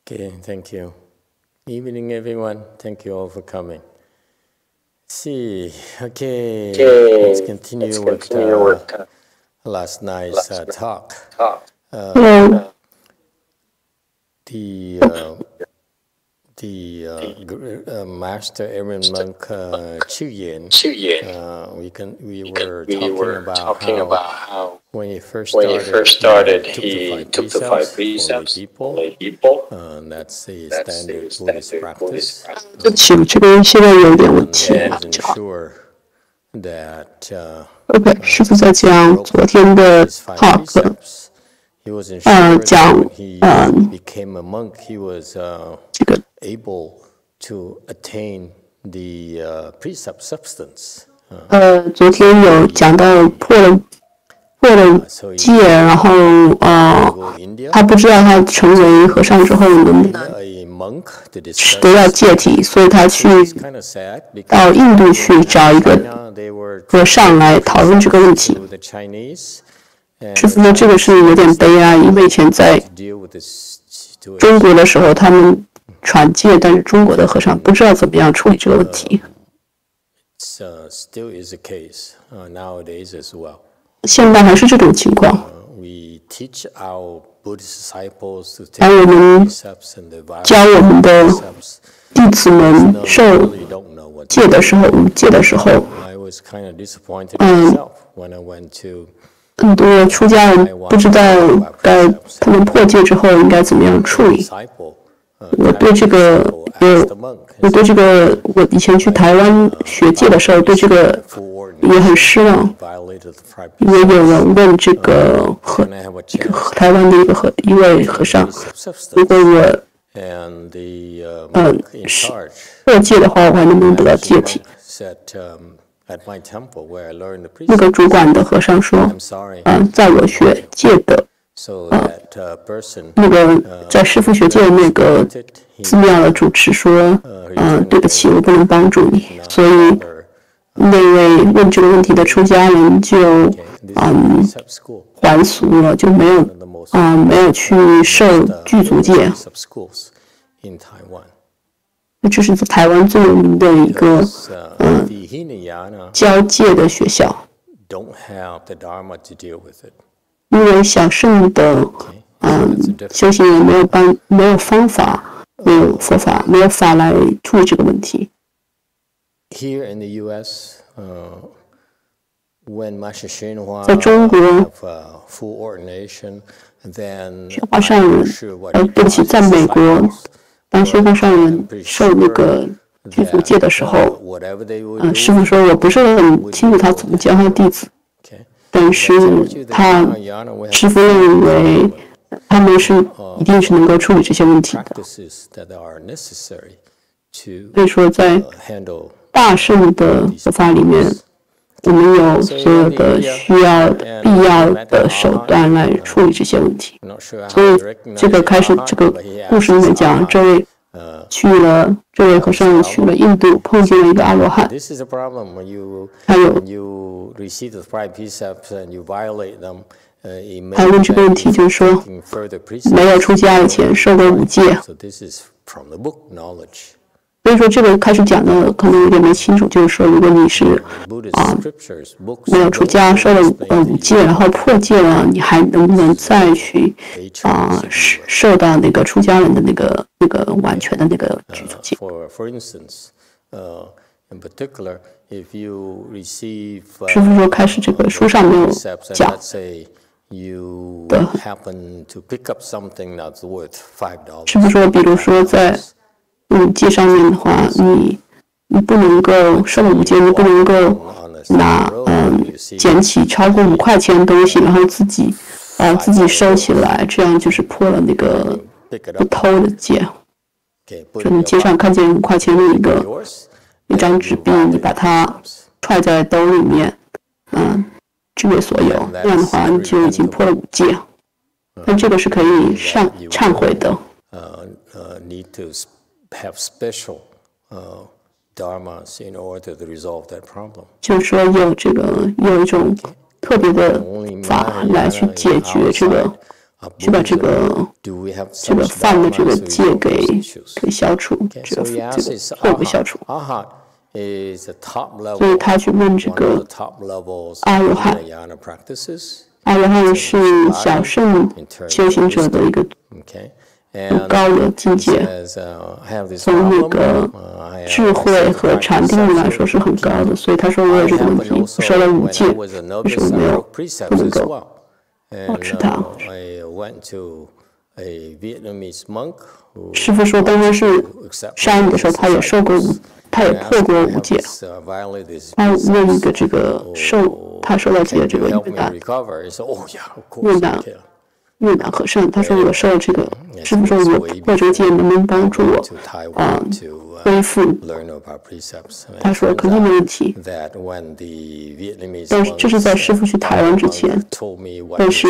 Okay, thank you. Evening, everyone. Thank you all for coming. See, okay, let's continue with last night's talk. The Master Aaron Monk Chu Yin, we were talking about how when he first started, he took the 5 precepts for lay people. That's the standard Buddhist practice. And ensure that OK， 师父在讲昨天的 talk， 讲became a monk, he was 这个 able to attain the precept substance. 昨天有讲到破了戒，然后他不知道他成为和尚之后能不能得到戒体，所以他去到印度去找一个和尚来讨论这个问题。师父说这个是有点悲哀，因为以前在中国的时候，他们传戒，但是中国的和尚不知道怎么样处理这个问题。现在还是这种情况。当我们教我们的弟子们受戒的时候，很多出家人不知道他们破戒之后应该怎么样处理。我对这个，我以前去台湾学戒的时候，对这个也很失望，因为有人问这个台湾的一位和尚，如果我破戒的话，我还能不能得到戒体？那个主管的和尚说，在我学戒的。那个在师父学戒的那个寺庙的主持说，对不起，我不能帮助你。所以那位问这个问题的出家人就还俗了，就没有去受具足戒。这是在台湾最有名的一个教戒的学校。因为小乘的修行人没有方法，没有佛法，没有法来处理这个问题。在中国，宣化上人，对不起，在美国，当宣化上人受那个具足戒的时候，师父说我不是很清楚他怎么教他的弟子。但是师父认为他们一定是能够处理这些问题的。所以说，在大乘的佛法里面，我们有所有的需要的、必要的手段来处理这些问题。所以这个故事里面讲，这位和尚去了印度，碰见了一个阿罗汉。还有问这个问题，就是说没有出家以前受过5戒。所以说这个开始讲的可能有点没清楚，就是说如果你是没有出家受了5戒，然后破戒了，你还能不能再去受到那个出家人的那个完全的那个具足戒？师父说开始这个书上没有讲的。师父说，比如说在戒上面的话，你不能够受了5戒，你不能够捡起超过5块钱的东西，然后自己收起来，这样就是破了那个不偷的戒。就你街上看见5块钱的一张纸币，你把它揣在兜里面，据为所有，那样的话你就已经破了5戒。但这个是可以忏悔的。就是说有一种特别的法来去解决这个去把这个犯的这个戒给消除，这个祸给消除。所以他去问这个阿罗汉，阿罗汉是小圣修行者的一个很高的境界，从那个智慧和禅定力来说是很高的。所以他说我有这个问题，我受了5戒，为什么不能够持它？师父说，当他是杀人的时候，他也破过5戒。他问一个这个他受到戒的这个越南和尚，他说我受了这个，师父说我破这个戒能不能帮助我恢复？他说肯定没问题。但是这是在师父去台湾之前，但是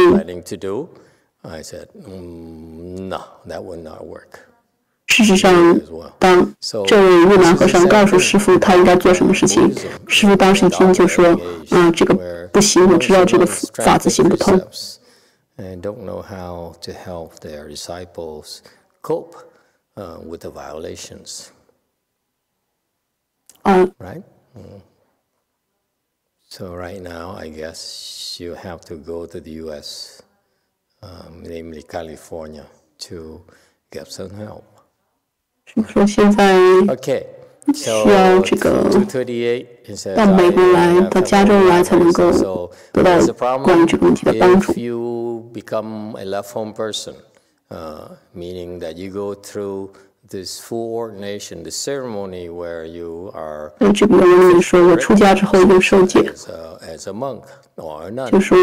事实上，当这位越南和尚告诉师父他应该做什么事情，师父当时一听就说：“这个不行，我知道这个法子行不通。” And don't know how to help their disciples cope with the violations. Right? So right now, I guess you have to go to the U.S., namely California, to get some help. 说现在需要这个到美国来，到加州来才能够得到关于这个问题的帮助。Become a left-home person, meaning that you go through this full ordination, the ceremony where you are 这个有人说我出家之后又受戒 as a monk or a nun. 就说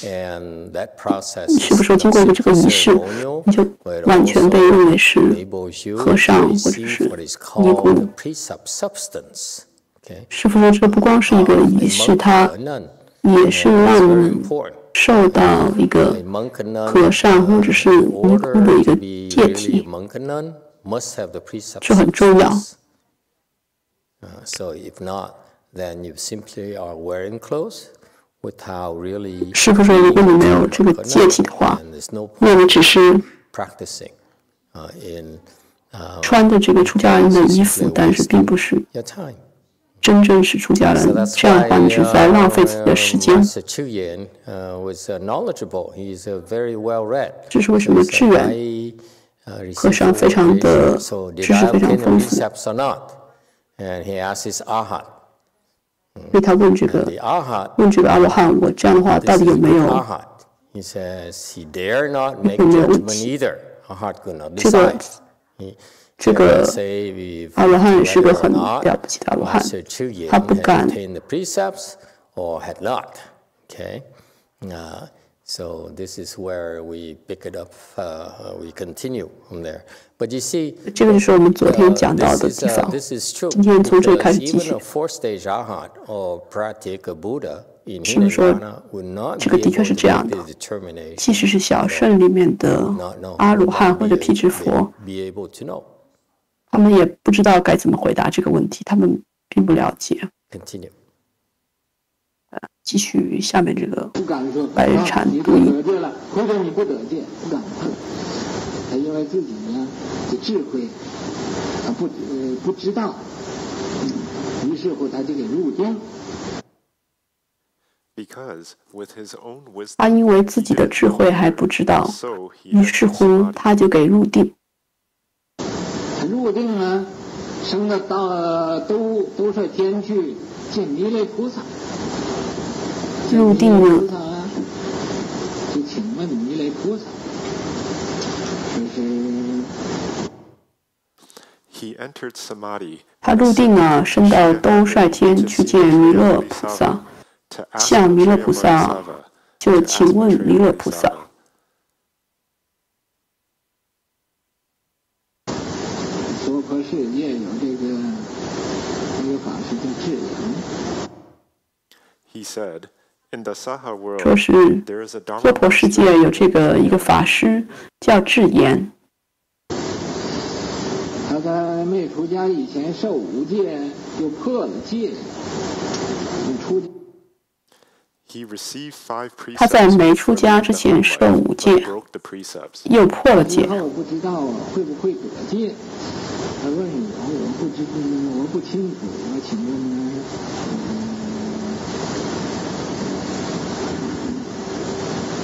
and that process 是不是经过一个这个仪式，你就完全被认为是和尚或者是尼姑？师父说，这不光是一个仪式，它也是让我们受到一个和尚或者是尼姑的一个戒体，这很重要。师父说，如果你没有这个戒体的话，那你只是穿着这个出家人的衣服，但是并不是真正是出家人，这样的话你是在浪费自己的时间。这是为什么智远和尚非常的知识非常丰富。所以他问这个阿罗汉，我这样的话到底有没有问题？这个阿罗汉也是个很了不起的阿罗汉，他不敢。So this is where we pick it up. We continue from there. But you see, 这个就是我们昨天讲到的地方。今天从这里开始继续。是不是说这个的确是这样的？即使是小圣里面的阿罗汉或者辟支佛，他们也不知道该怎么回答这个问题，他们并不了解。Continue. 继续下面这个百日禅读音。或者你不得戒，不敢碰，他因为自己呢的智慧，他不知道，于是乎他就给入定。他因为自己的智慧还不知道，于是乎他就给入定。他入定呢，升到都率天去见弥勒菩萨。入定呢？就请问弥勒菩萨，他入定啊，升到兜率天去见弥勒菩萨，向弥勒菩萨就请问弥勒菩萨。娑婆世界有这个法师叫智人。说是娑婆世界有这个一个法师叫智言，他在没出家以前受5戒，又破了戒，出家。他在没出家之前受5戒，又破了戒。我不知道会不会得戒。他问我不清楚，我请问呢？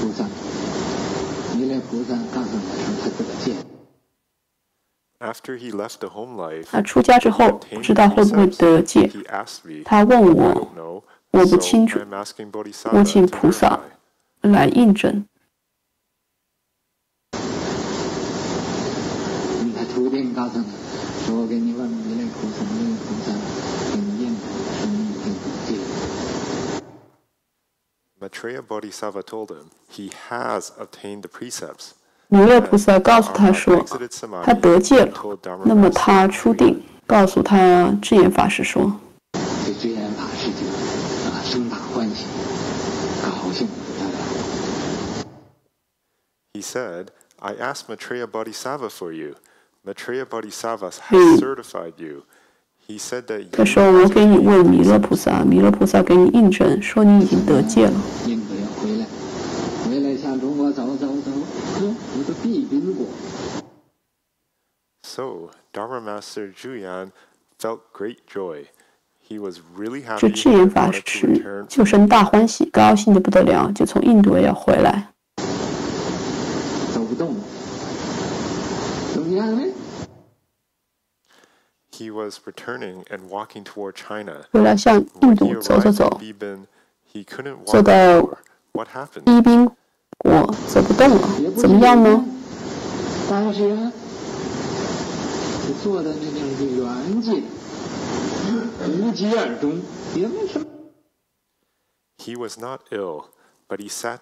菩萨，弥勒菩萨告诉我说他得戒。他出家之后不知道会不会得戒，他问我，我不清楚，我请菩萨来印证。你的徒弟告诉你，说我给你问弥勒菩萨，弥勒菩萨给你印证，说你已经得戒。Maitreya Bodhisattva told him he has obtained the precepts. 弥勒菩萨告诉他说，他得戒了。那么他出定，告诉他智严法师说，这智严法师就生大欢喜，高兴不得了。He said, "I asked Maitreya Bodhisattva for you. Maitreya Bodhisattva has certified you." He said that 他说我给你问弥勒菩萨，弥勒菩萨给你印证，说你已经得戒了。印度要回来向中国走。一个避宾果。So, Dharma Master Juyan felt great joy. He was really happy. 这智严法师就生大欢喜，高兴的不得了，就从印度要回来。走不动，怎么样呢？ He was returning and walking toward China. 回来向印度走，走到避宾果走不动了，怎么样呢？当时坐的那叫圆寂，无疾而终，也没什么。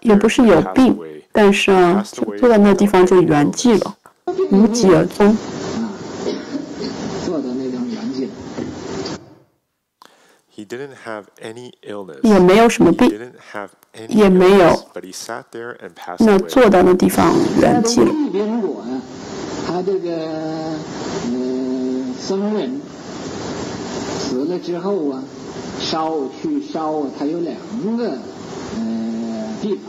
也不是有病，但是就坐在那地方就圆寂了，无疾而终。坐的那种圆寂。也没有什么病，也没有，那坐到那地方圆寂了。宾果呢，他这个僧人死了之后啊，烧啊，他有2个地方。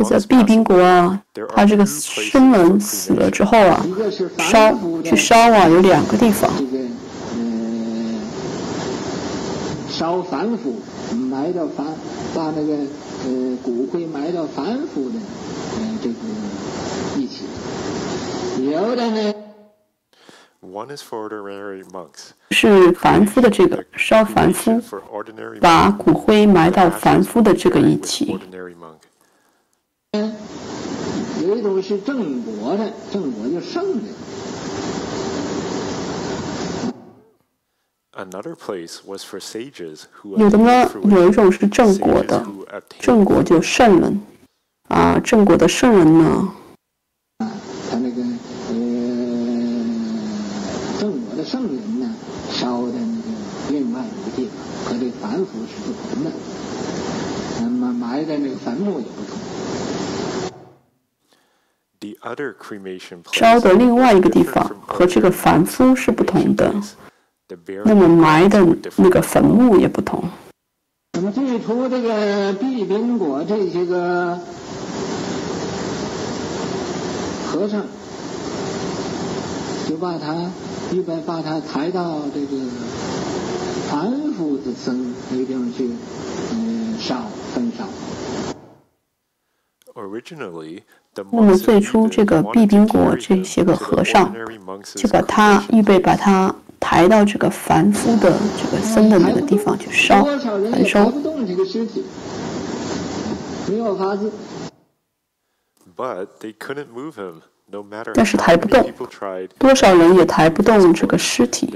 在避宾国啊，他这个僧人死了之后啊，烧啊，有2个地方。烧凡夫，埋到把那个骨灰埋到凡夫的这个一起。有的呢，是凡夫的这个烧凡夫，把骨灰埋到凡夫的这个一起。有一种是正果的，正果就圣的。有的呢，有一种是正果的，正果就圣人啊，正果的圣人呢，他那个正果的圣人呢，烧的那个另外一个地方和这个凡夫是不同的，那么埋的那个坟墓也不同。烧的另外一个地方和这个凡夫是不同的。那么埋的那个坟墓也不同。那么最初这个避宾果这些个和尚，就一般把他抬到这个凡夫的僧那地方去焚烧。那么最初这个避宾果这些个和尚，就把他抬到这个凡夫的这个僧的那个地方去烧，焚烧。没有法子。但是抬不动，多少人也抬不动这个尸体，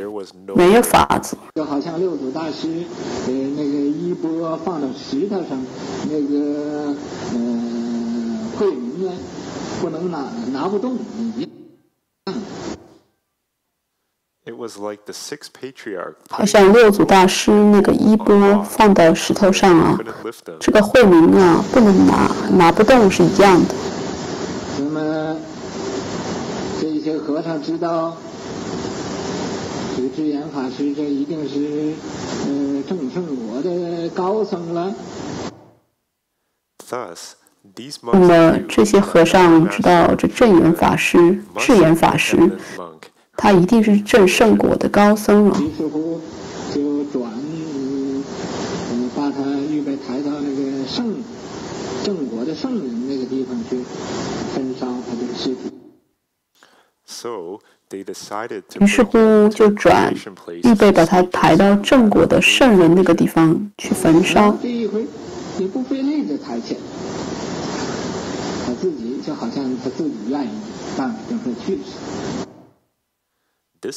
没有法子。就好像六祖大师那个衣钵放到石头上，那个慧明呢不能拿不动。好像六祖大师那个衣钵放到石头上啊，这个慧明啊不能拿不动是一样的。那么这些和尚知道这个智严法师这一定是证圣果的高僧了。那么这些和尚知道这正言法师、智言法师，他一定是证圣果的高僧了。于是乎就把他预备抬到那个正果的圣人那个地方去焚烧他这个尸体。于是乎就预备把他抬到正果的圣人那个地方去焚烧。这一回也不费力就抬起来，他自己就好像他自己愿意办就会去似的。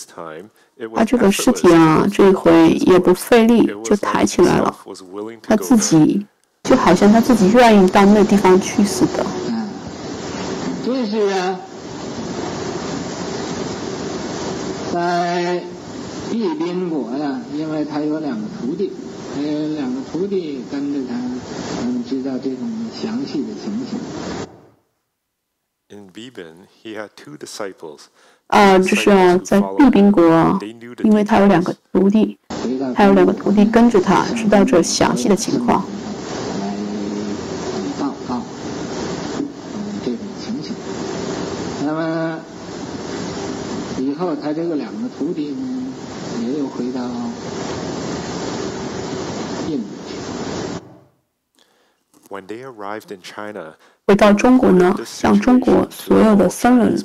他这个尸体啊，这一回也不费力就抬起来了，他自己就好像他自己愿意到那地方去似的。这是啊，在毕宾国呀，因为他有2个徒弟，有2个徒弟跟着他，他们知道这种详细的情形。In Bibin, he had 2 disciples. 这是在毕宾国，因为他有2个徒弟，跟着他，知道这详细的情况。来报告这种情形。那么以后他这个2个徒弟呢，也有回到印度去。回到中国呢，向中国所有的僧人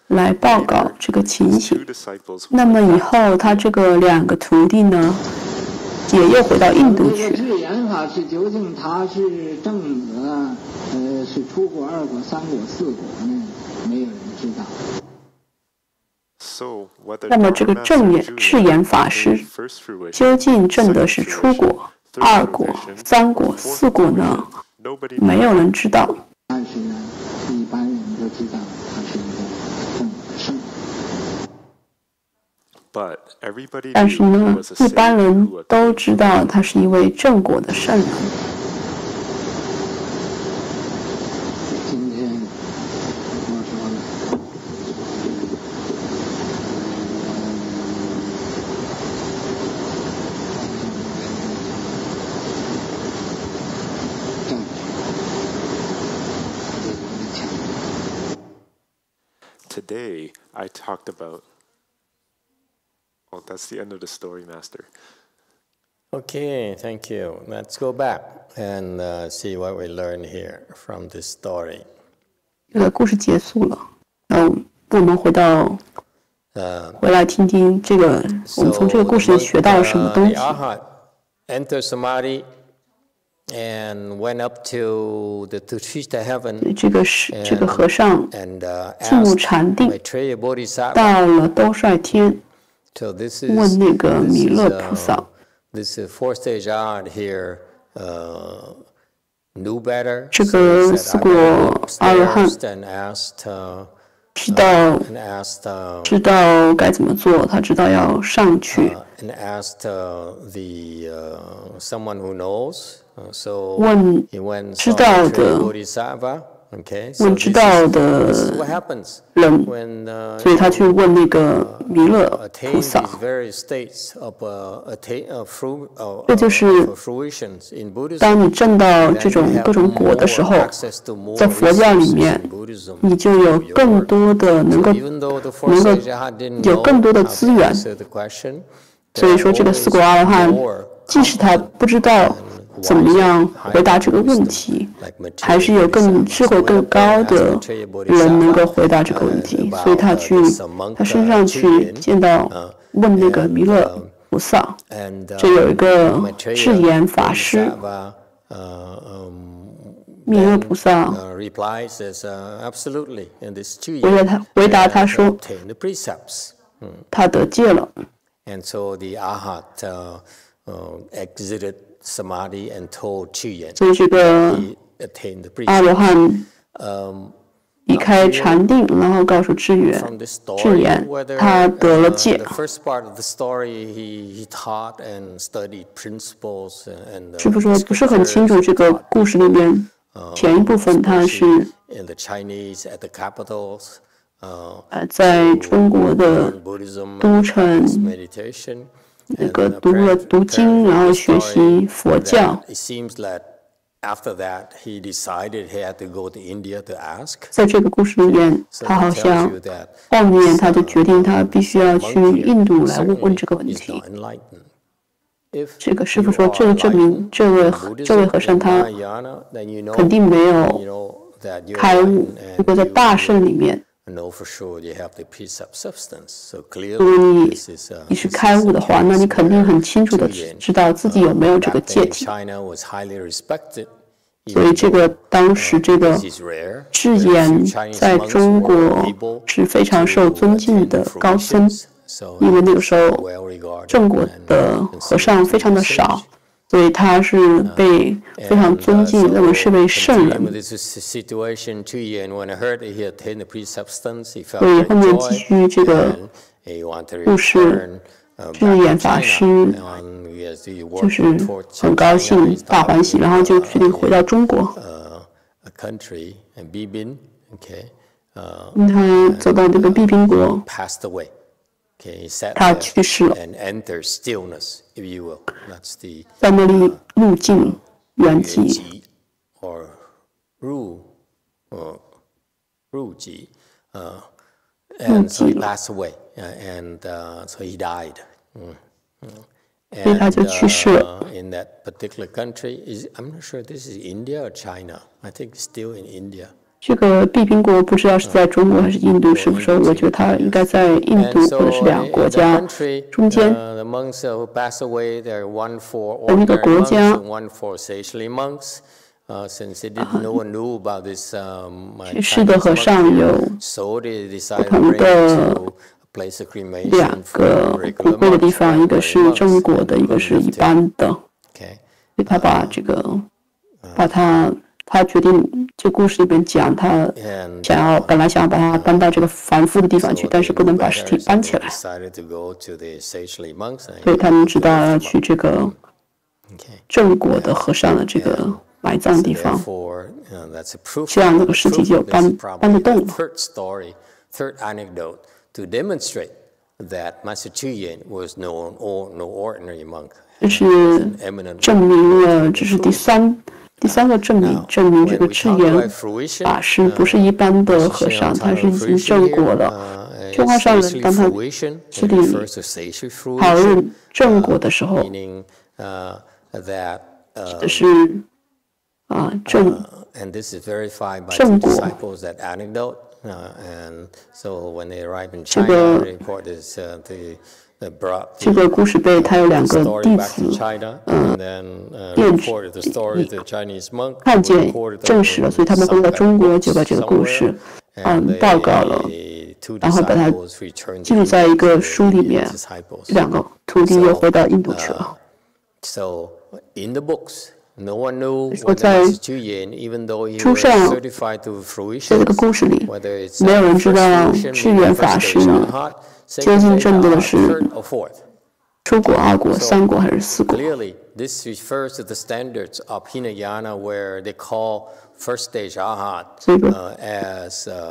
来报告这个情形。那么以后他这个2个徒弟呢，也又回到印度去。智言法师究竟他是正果，是初果、2果、3果、4果呢？没有人知道。那么这个智言法师究竟证的是初果、2果、3果、4果呢？没有人知道。但是呢，一般人都知道他是一个正果的圣人。但是呢，一般人都知道他是一位正果的圣人。今天我说了，Today, I talked about. Oh, that's the end of the story, Master. Okay, thank you. Let's go back and see what we learned here from this story. 这个故事结束了，我们回来听听这个，我们从这个故事里学到了什么东西。Enter samadhi and went up to the Tushita heaven. 这个和尚进入禅定，到了兜率天，问那个弥勒菩萨。This fourth stage art here knew better. 这个4果阿罗汉知道该怎么做，他知道要上去。And asked someone who knows. So 问知道的，问知道的人，所以他去问那个弥勒菩萨。这就是当你证到这种各种果的时候，在佛教里面，你就有更多的能够有更多的资源。所以说，这个4果阿罗汉，即使他不知道怎么样回答这个问题，还是有智慧更高的人能够回答这个问题，所以他身上去见到问那个弥勒菩萨，这有一个智言法师，弥勒菩萨回答他说，他得戒了。And so the Arhat exited samadhi and told Chiyan 所以这个 attained the 阿罗 precepts. 汉离开禅定，然后告诉智言，他得了戒。 The first part of the story, he taught and studied principles and 师父说不是很清楚这个故事里面前一部分，他是 in the Chinese at the capitals. 在中国的都城那个读经，然后学习佛教。在这个故事里面，他好像后面他就决定他必须要去印度来问这个问题。这个师父说，这证明这位和尚他肯定没有开悟。如果在大圣里面，如果你是开悟的话，那你肯定很清楚的知道自己有没有这个戒体。所以这个当时这个智言在中国是非常受尊敬的高僧，因为那个时候正果的和尚非常的少，所以他是被非常尊敬，认为是位圣人。所以后面继续这个故事，智言法师就是很高兴，大欢喜，然后就决定回到中国。他走到这个毕宾国，他去世了，在那里入境圆寂。所以他就去世了。这个毕宾国不知道是在中国还是印度，是不是？我觉得他应该在印度或者是两个国家中间。那个国家去世的和尚有不同的两个骨灰的地方，一个是正果的，一个是一般的。所以他他决定，这故事里面讲，他本来想要把它搬到这个凡夫的地方去，但是不能把尸体搬起来，所以他们知道要去这个正果的和尚的这个埋葬地方，这样那个尸体就搬得动了。这是证明了，这是第三个证明这个智言法师不是一般的和尚，他是已经正果了。中华上人当他制定讨论正果的时候，这是正果。这个故事被他有两个弟子看见证实了，所以他们回到中国就把这个故事报告了，然后把它记录在一个书里面。两个徒弟又回到印度去了。我在书上，在这个故事里，没有人知道智言法师究竟证得的是初果、二果、三果还是四果。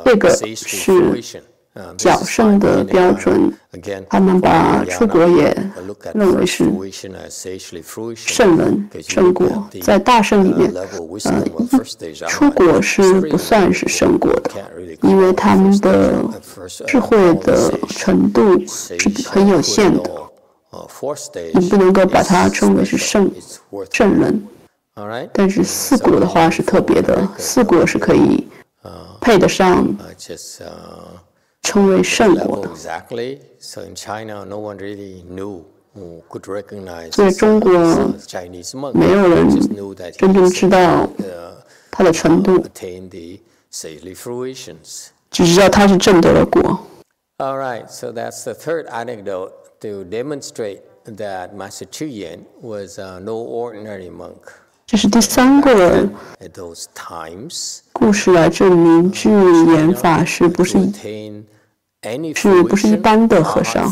这个是较胜的标准，他们把出国也认为是圣人圣果，在大圣里面，出国是不算是圣果的，因为他们的智慧的程度是很有限的，你不能够把它称为是圣人。但是四果的话是特别的，四果是可以配得上称为圣果的。所以中国没有人真正知道他的程度，只知道他是证得了果。So that's the third anecdote to demonstrate that Master Chuyen was no ordinary monk. 这是第三个故事来证明智言法师不是一般的和尚。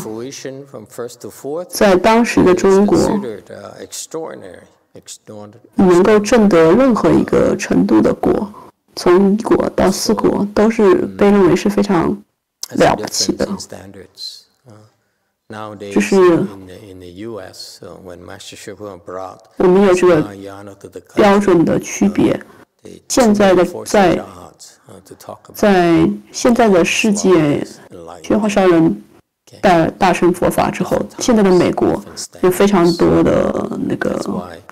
在当时的中国，能够证得任何一个程度的果，从一果到四果，都是被认为是非常了不起的。这是我们有这个标准的区别。现在的在现在的世界，宣化上人大乘佛法之后，现在的美国有非常多的那个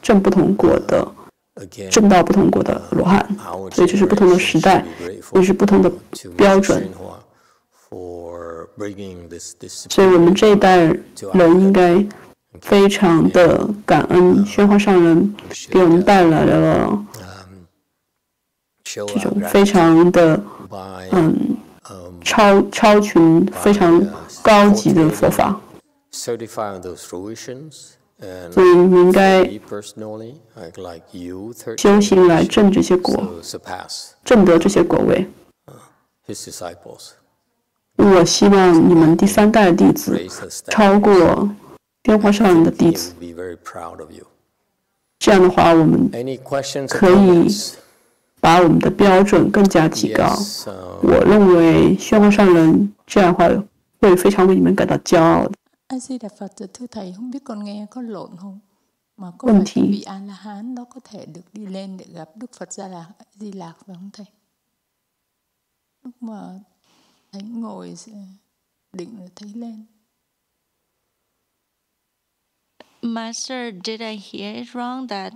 证到不同国的罗汉，所以这是不同的时代，也是不同的标准。所以我们这一代人应该非常的感恩宣化上人给我们带来了这种非常的超群、非常高级的佛法。所以你应该修行来证这些果，证得这些果位。我希望你们第三代弟子超过宣化上人的弟子。这样的话，我们可以把我们的标准更加提高。我认为宣化上人这样的话会非常为你们感到骄傲的。问题。Thấy ngồi định là thấy lên. Master, did I hear it wrong that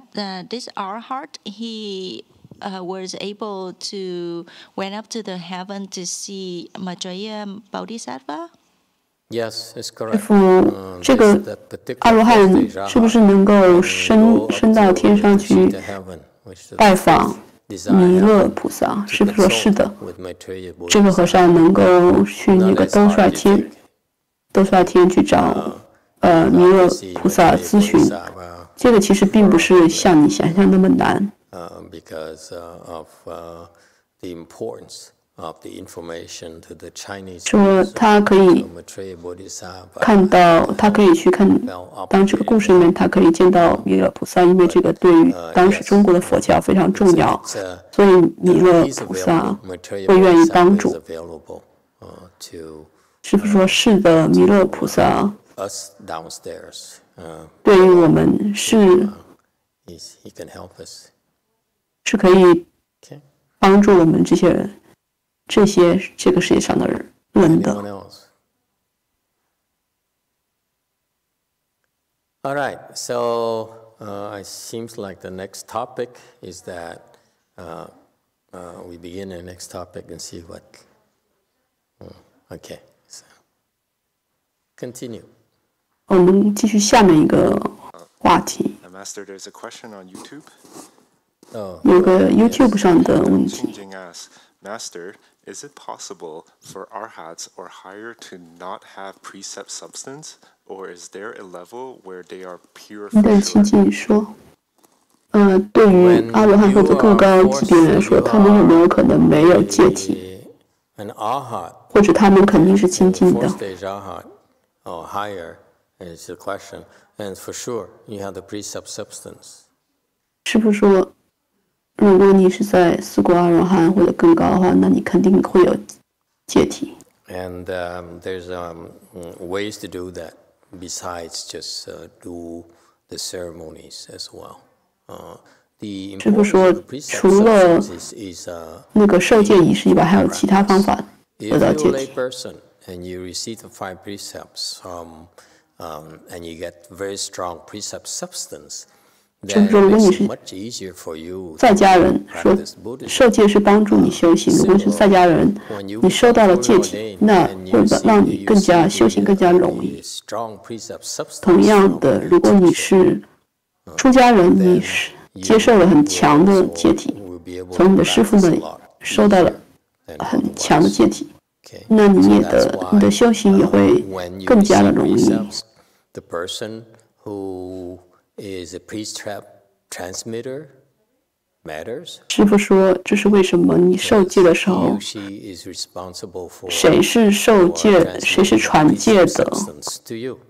this Arhat, he was able to went up to the heaven to see Maitreya Bodhisattva? Yes, it's correct. 这个阿罗汉是不是能够升到天上去拜访弥勒菩萨？是不是说是的？这个和尚能够去那个兜率天去找弥勒菩萨咨询，这个其实并不是像你想象那么难。说他可以看到，他可以去看，当这个故事里面，他可以见到弥勒菩萨，因为这个对于当时中国的佛教非常重要，所以弥勒菩萨会愿意帮助。师父说：“是的，弥勒菩萨对于我们是可以帮助我们这个世界上的人的。” All right, so it seems like the next topic is that we begin the next topic and see what. Okay, so continue. 我们继续下面一个话题。Master, there's a question on YouTube. 有个 YouTube 上的问题。Master, is it possible for arhats or higher to not have precept substance, or is there a level where they are pure? 但亲近说，对于阿罗汉或者更高级别来说，他们有没有可能没有戒体？或者他们肯定是亲近的。Is the question, and for sure you have the precept substance. 师父说，如果你是在四果阿罗汉或者更高的话，那你肯定会有戒体。And there's ways to do that besides just do the ceremonies as well. 师父说，除了那个受戒仪式以外，还有其他方法得到戒体。And you receive the 5 precepts and you get very strong precept substance. 就是说，如果你是在家人，说受戒是帮助你修行；如果是在家人，你收到了戒体，那会让你更加修行更加容易。同样的，如果你是出家人，你是接受了很强的戒体，从你的师父那里收到了很强的戒体，那你的修行也会更加的容易。The person who is a precept transmitter matters. 师父说，这是为什么你受戒的时候，谁是受戒，谁是传戒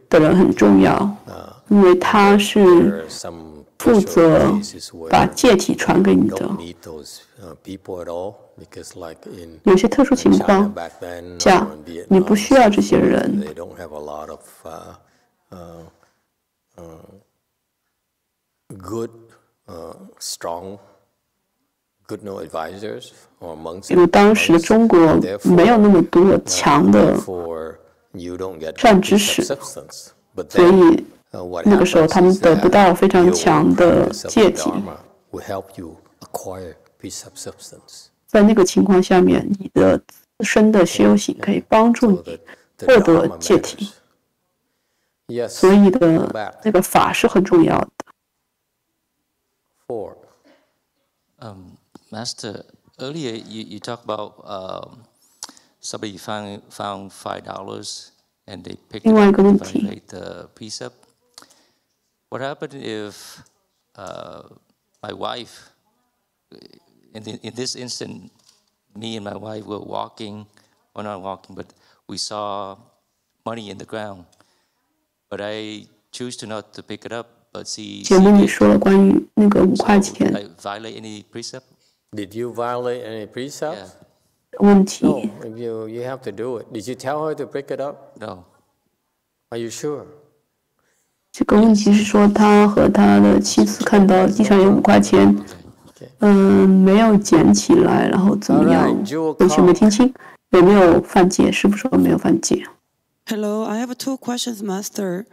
的人很重要，因为他是负责把戒体传给你的。有些特殊情况下，你不需要这些人。比如当时的中国没有那么多强的善知识，所以那个时候他们得不到非常强的戒体。在那个情况下面，你的自身的修行可以帮助你获得戒体。所以的那个法是很重要的。Master, earlier you talked about somebody found $5 and they picked it up and violated the precept. What happened if my wife, in this instant, me and my wife were walking, or not walking, but we saw money in the ground, but I choose to not to pick it up. 节目里说了关于那个5块钱。Violate any precept? Did you violate any precept? 问题。No, you have to do it. Did you tell her to pick it up? No. Are you sure? 这个问题是说，他和他的妻子看到地上有5块钱，没有捡起来，然后怎么样？完全没听清，有没有犯戒？师父说没有犯戒。Hello, I have 2 questions, Master.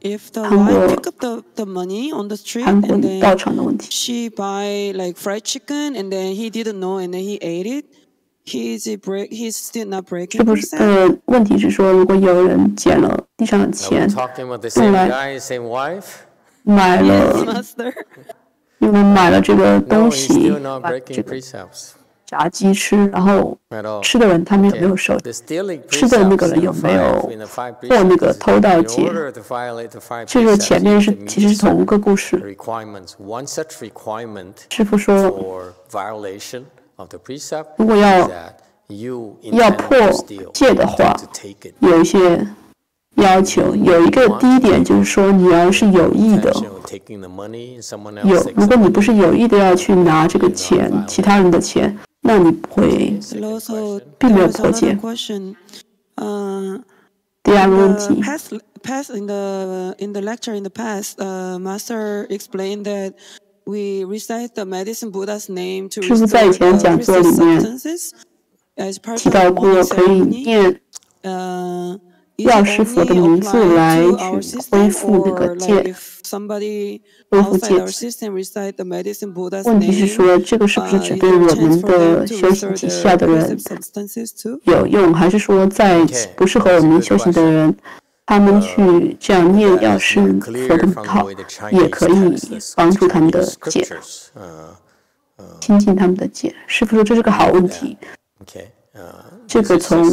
If the wife pick up the money on the street and then she buy like fried chicken and then he didn't know and then he ate it, he's still not breaking. 是不是问题是说，如果有人捡了地上的钱，用来买了，因为买了这个东西，把这个炸鸡吃，然后吃的人他们有没有受？吃的那个人有没有或那个偷盗戒？这个前面其实是同一个故事。师父说，如果要破戒的话，有一些要求，有一个第一点就是说，你要是有意的，如果你不是有意的要去拿这个钱，其他人的钱。那你不会，并没有破戒。第二个问题。In the lecture in the past, Master explained that we recite the medicine Buddha's name to restore the substances. 提到过可以念药师佛的名字来去恢复那个戒。恢复戒体。问题是说，这个是不是只对我们的修行体系下的人有用，还是说在不适合我们修行的人，他们去这样念药师佛的名号，也可以帮助他们的戒，亲近他们的戒？师父说这是个好问题。这个从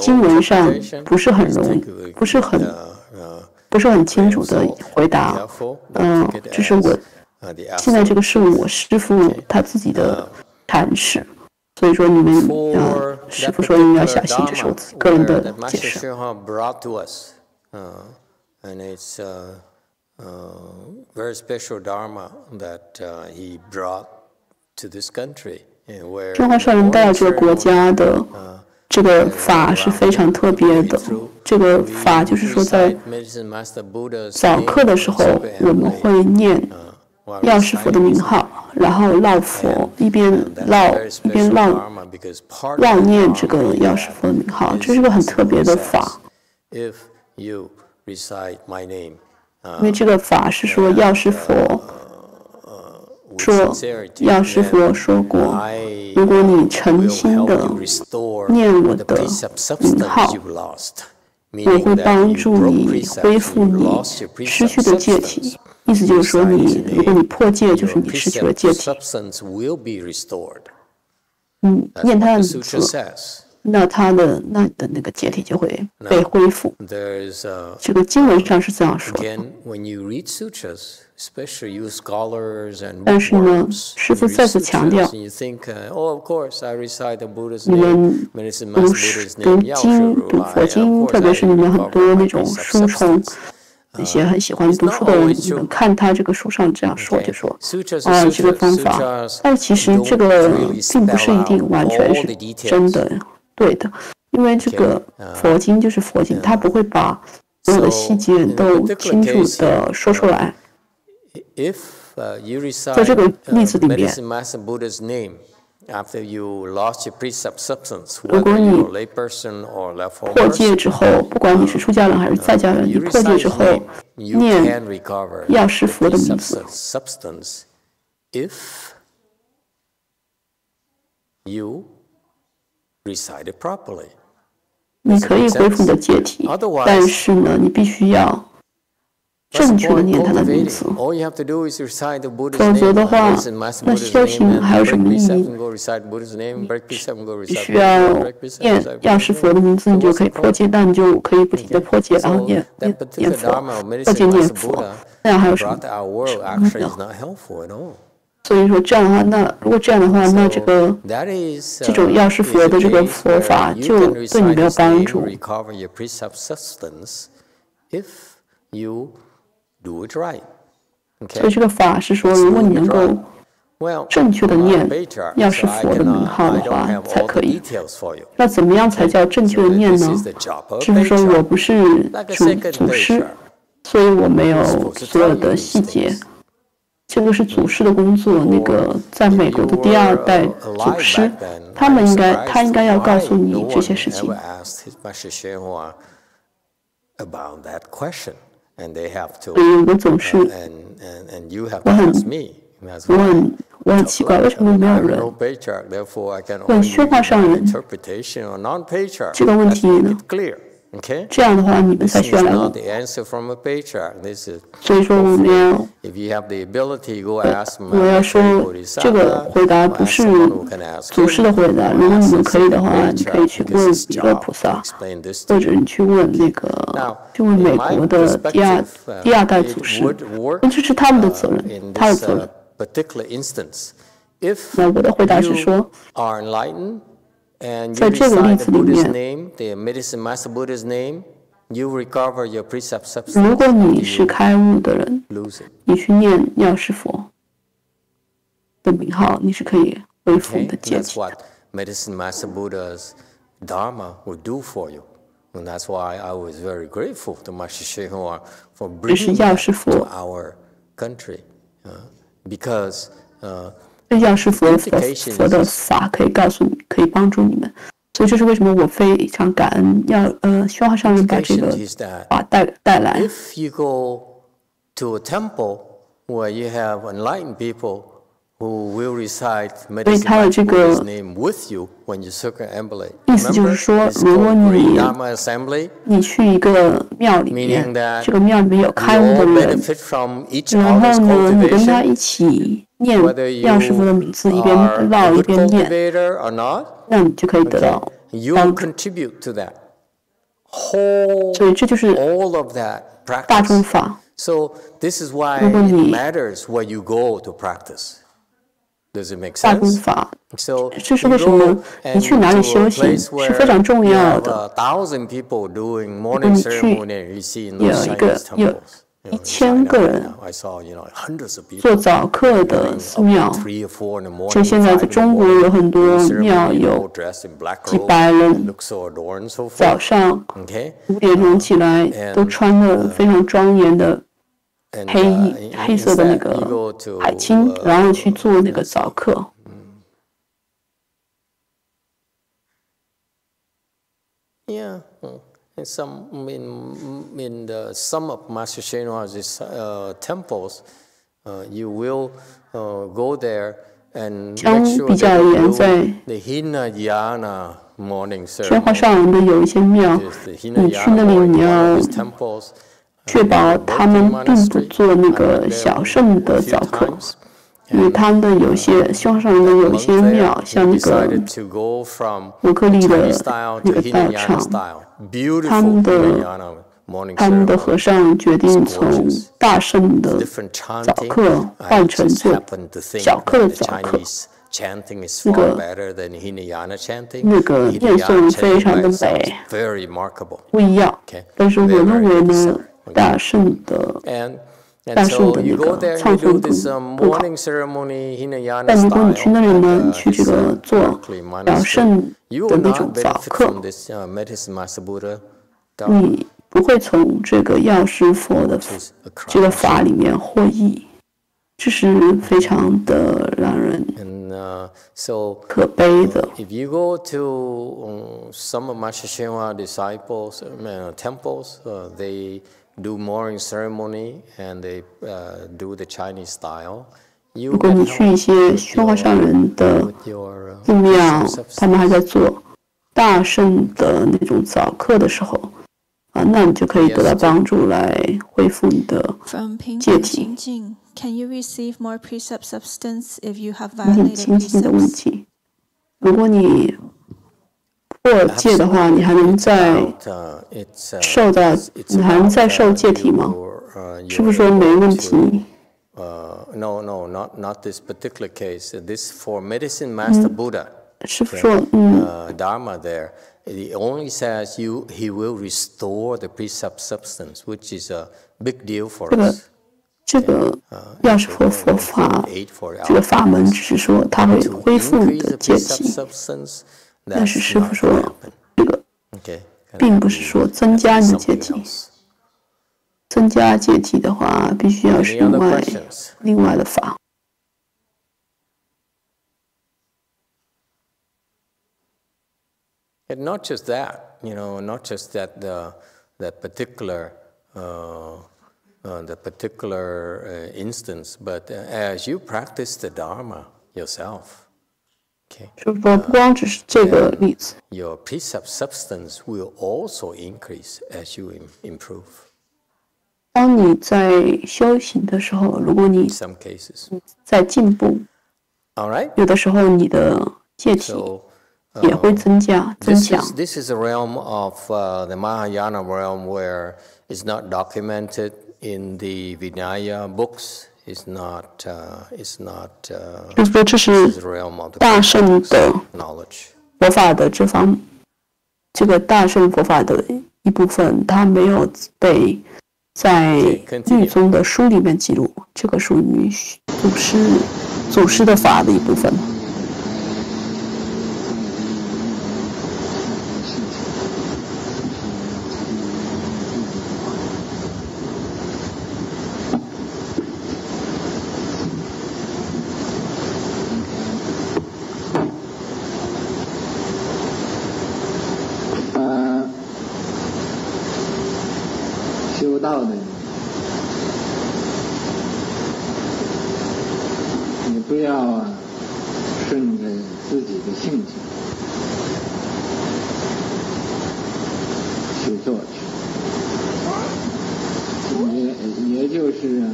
经文上不是很容易，不是很清楚的回答。这是我现在这个是我师父他自己的阐释，所以说你们师父说你们要小心，这是我个人的解释。And it's very special dharma that he brought to this country. 中华上人带到这个国家的这个法是非常特别的。这个法就是说，在早课的时候，我们会念药师佛的名号，然后绕佛，一边绕念这个药师佛的名号，这是个很特别的法。因为这个法是说药师佛说过，如果你诚心的念我的名号，我会帮助你恢复你失去的戒体。意思就是说，如果你破戒，就是你失去了戒体。念他的名字，那你的那个戒体就会被恢复。这个经文上是这样说的。但是呢，师父再次强调，你们读经、读佛经，特别是你们很多那种书虫，那些很喜欢读书的人，你们看他这个书上这样说，就说这个方法，但其实这个并不是一定完全是真的对的，因为这个佛经就是佛经，它不会把所有的细节都清楚的说出来。在这个例子里面，如果你破戒之后，不管你是出家人还是在家人，你破戒之后念药师佛的名字，你可以恢复你的戒体，但是呢，你必须要正确的念他的名字，否则的话，那修行还有什么意义？你需要念药师佛的名字，你就可以破戒，那你就可以不停的破戒，然后念佛，破戒念佛，那样还有什么？所以说这样的话，那如果这样的话，那这种药师佛的这个佛法就对你没有帮助。所以这个法是说，如果你能够正确的念药师佛的名号的话，才可以。那怎么样才叫正确的念呢？就是说我不是祖师，所以我没有所有的细节。这个是祖师的工作。那个在美国的第2代祖师，他应该要告诉你这些事情。所以我总是，我很奇怪，为什么没有人问宣化上人这个问题呢？这样的话，你们才需要来问。所以说，我要说，这个回答不是祖师的回答。如果你们可以的话，你可以去问弥勒菩萨，或者你去问美国的第二代祖师，这是他们的责任，他的责任。那我的回答是说，在这个例子里面，如果你是开悟的人，你去念药师佛的名号，你是可以恢复你的戒体的。这是药师佛药师佛的法可以告诉你，可以帮助你们，所以这是为什么我非常感恩宣化上人把这个法带来。所以他的这个意思就是说，如果你去一个庙里面，这个庙里面有开悟的人，然后呢，你跟他一起念药师佛的名字，一边绕一边念，那你就可以得到帮助。所以这就是大众法。如果你大公法，这是为什么你去哪里修行是非常重要的。如果你去有1000个人做早课的寺庙，就现在在中国有很多庙有几百人，早上5点钟起来都穿了非常庄严的黑色的那个海青，然后去做那个早课。Yeah, in some of Master Shenhua's temples, you will go there and make sure that the Hinayana morning service. 宣化上人的有一些庙，你去那里你要确保他们并不做那个小乘的早课，因为他们的有些宣化上人的有一些庙，像那个伯克利的那个道场，他们的和尚决定从大乘的早课换成做小课的早课。那个念诵非常的美，不一样。但是我认为呢，大圣的那个唱诵部不好。但如果你去那里呢，去这个做表圣的那种早课，你不会从这个药师佛的这个法里面获益，这是非常的让人可悲的。If you go to some of Master Shenhua disciples temples, they do morning ceremony and they do the Chinese style. 如果你去一些宣化上人的寺庙，他们还在做大圣的那种早课的时候，那你就可以得到帮助来恢复你的戒体。Can you receive more precept substance if you have 有点 violated 清晰的问 precepts? 题。如果你破了戒的话，你还能再受到，你还能再受戒体吗？是不是说没问题？No, not this particular case. This for medicine master Buddha. 是不是说Dharma there. It only says he will restore the precept substance, which is a big deal for us. 这个药师佛佛法这个法门只是说它会恢复你的戒体，但是师父说这个并不是说增加你的戒体。增加戒体的话，必须要是另外的法。And not just that, not just that that particular instance, but as you practice the Dharma yourself, okay, 就是说不光只是这个例子。Your precept substance will also increase as you improve. 当你在修行的时候，如果你在进步，有的时候你的戒体也会增强。This is a realm of the Mahayana realm where it's not documented in the Vinaya books. It's not. 就是说，这是大圣的佛法的这个大圣佛法的一部分，它没有被在律宗的书里面记录，这个属于祖师的法的一部分。修道的，你不要顺着自己的兴趣去做去，也就是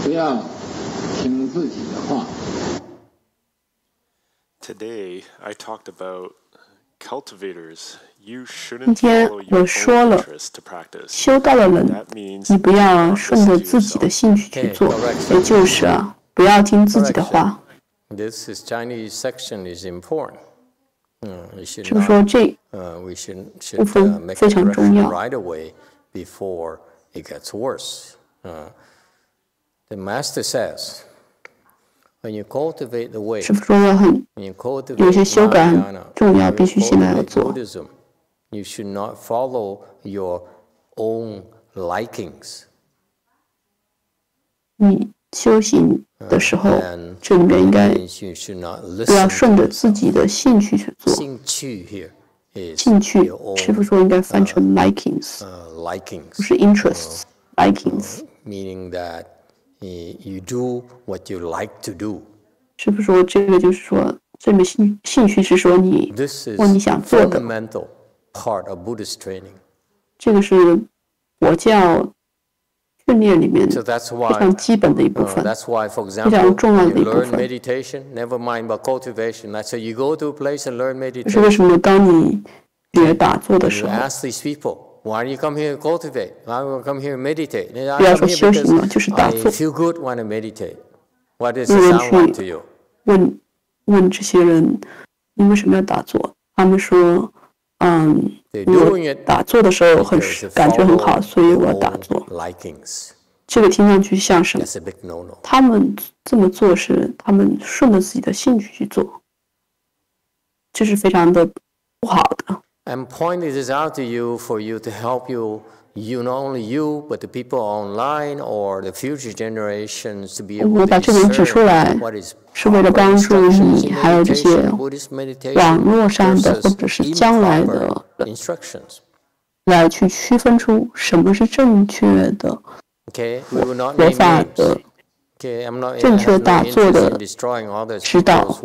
不要听自己的话。Today I talked about cultivators. 今天我说了，修道的人，你不要顺着自己的兴趣去做，也就是不要听自己的话。This Chinese section is important. 就是说这部分非常重要。Right away before it gets worse. The master says, when you cultivate the way, 是不是说有些修改很重要，必须现在要做。You should not follow your own likings. 你修行的时候，这里面应该不要顺着自己的兴趣去做。兴趣，师父说应该翻成 likings， 不是 interests，likings。Meaning that you do what you like to do. 师父说这个就是说，这里面兴趣是说你或你想做的。Part of Buddhist training. 这个是佛教训练里面非常基本的一部分，非常重要的一部分。这是为什么？当你学打坐的时候，不要说修行了，就是打坐。有人去问这些人，你为什么要打坐？他们说。我打坐的时候感觉很好，所以我打坐。这个听上去像什么？他们这么做是他们顺着自己的兴趣去做，这是非常的不好的。I'm pointing this out to you for you to help you, not only you, but the people online or the future generations to be able to discern what is 我把这点指出来，是为了帮助你，还有这些网络上的或者是将来的来去区分出什么是正确的佛法的正确打坐的指导。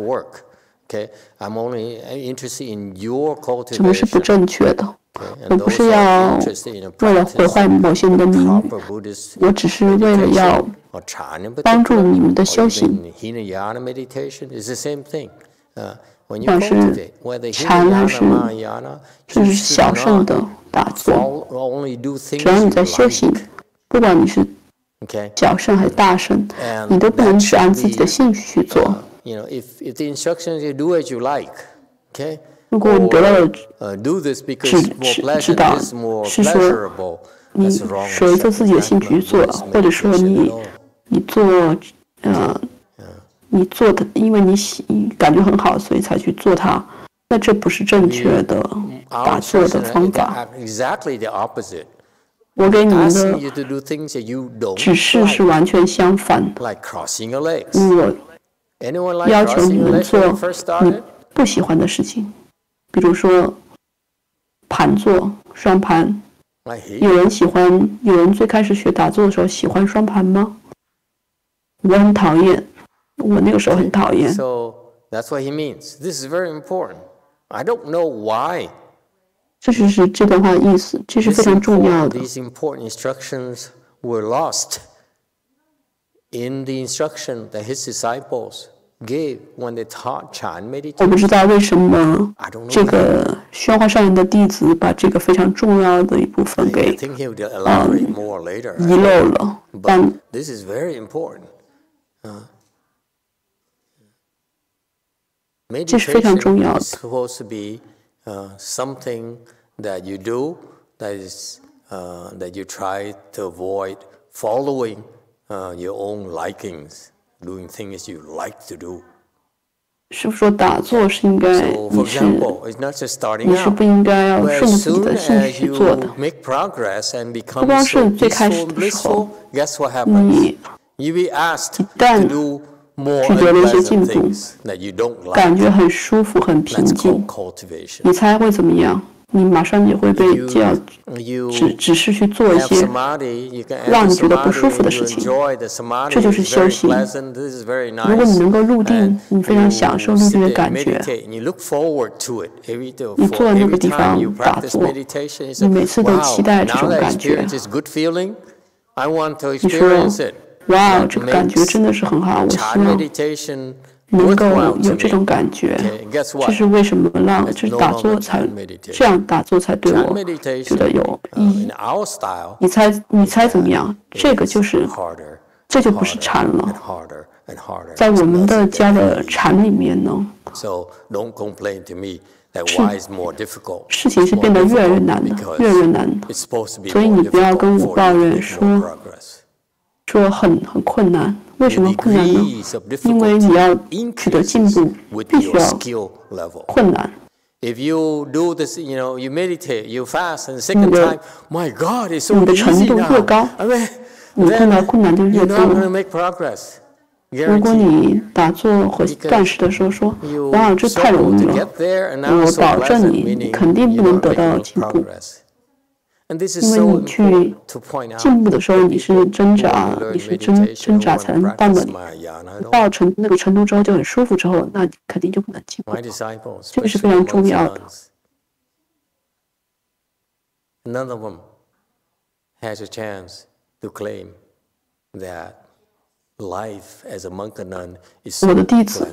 什么是不正确的？我不是要为了毁坏某些人的名誉，我只是为了要帮助你们的修行。不管是禅还是甚至是小乘的打坐，只要你在修行，不管你是小乘还是大乘，你都不能只按自己的兴趣去做。如果你得到的指导是说你随着自己的兴趣去做，或者说你做的，因为你感觉很好，所以才去做它，那这不是正确的打坐的方法。我给你们的指示是完全相反的。我要求你们做你不喜欢的事情，比如说盘坐、双盘。有人最开始学打坐的时候喜欢双盘吗？我很讨厌，我那个时候很讨厌。So that's what he means. This is very important. I don't know why. 这就是这段话的意思，这是非常重要的。These important instructions were lost in the instruction that his disciples gave when they taught Chan meditation. 我不知道为什么这个宣化上人的弟子把这个非常重要的一部分给遗漏了。但 this is very important. 这是非常重要的。 Meditation is supposed to be something that you do that you try to avoid following your own likings, doing things you like to do. 是不是说打坐是应该你是不应该要顺着自己的兴趣去做的？不光是最开始的时候，你一旦取得了一些进步，感觉很舒服、很平静，你猜会怎么样？你马上也会被指示去做一些让你觉得不舒服的事情，这就是修行。如果你能够入定，你非常享受入定的感觉，你坐在那个地方打坐，你每次都期待这种感觉。你说，哇，这个感觉真的是很好，我希望能够有这种感觉，这是为什么这打坐才这样打坐才对我觉得有意义。你猜怎么样？这就不是禅了。在我们的教的禅里面呢，事情是变得越来越难的，越来越难的。所以你不要跟我抱怨说很困难。为什么困难呢？因为你要取得进步，必须要困难。If you do this, you meditate, you fast, and the second time, my God, it's so easy now. 你的程度越高，你碰到困难就越多。如果你打坐或断食的时候说，哇，这太容易了，我保证你肯定不能得到进步。因为你去进步的时候，你是挣扎，你是挣扎才能到那里。到那个程度之后就很舒服之后，那你肯定就不能进步。这个是非常重要的。None of them has a chance to claim that life as a monk or nun is so pleasant. 我的弟子，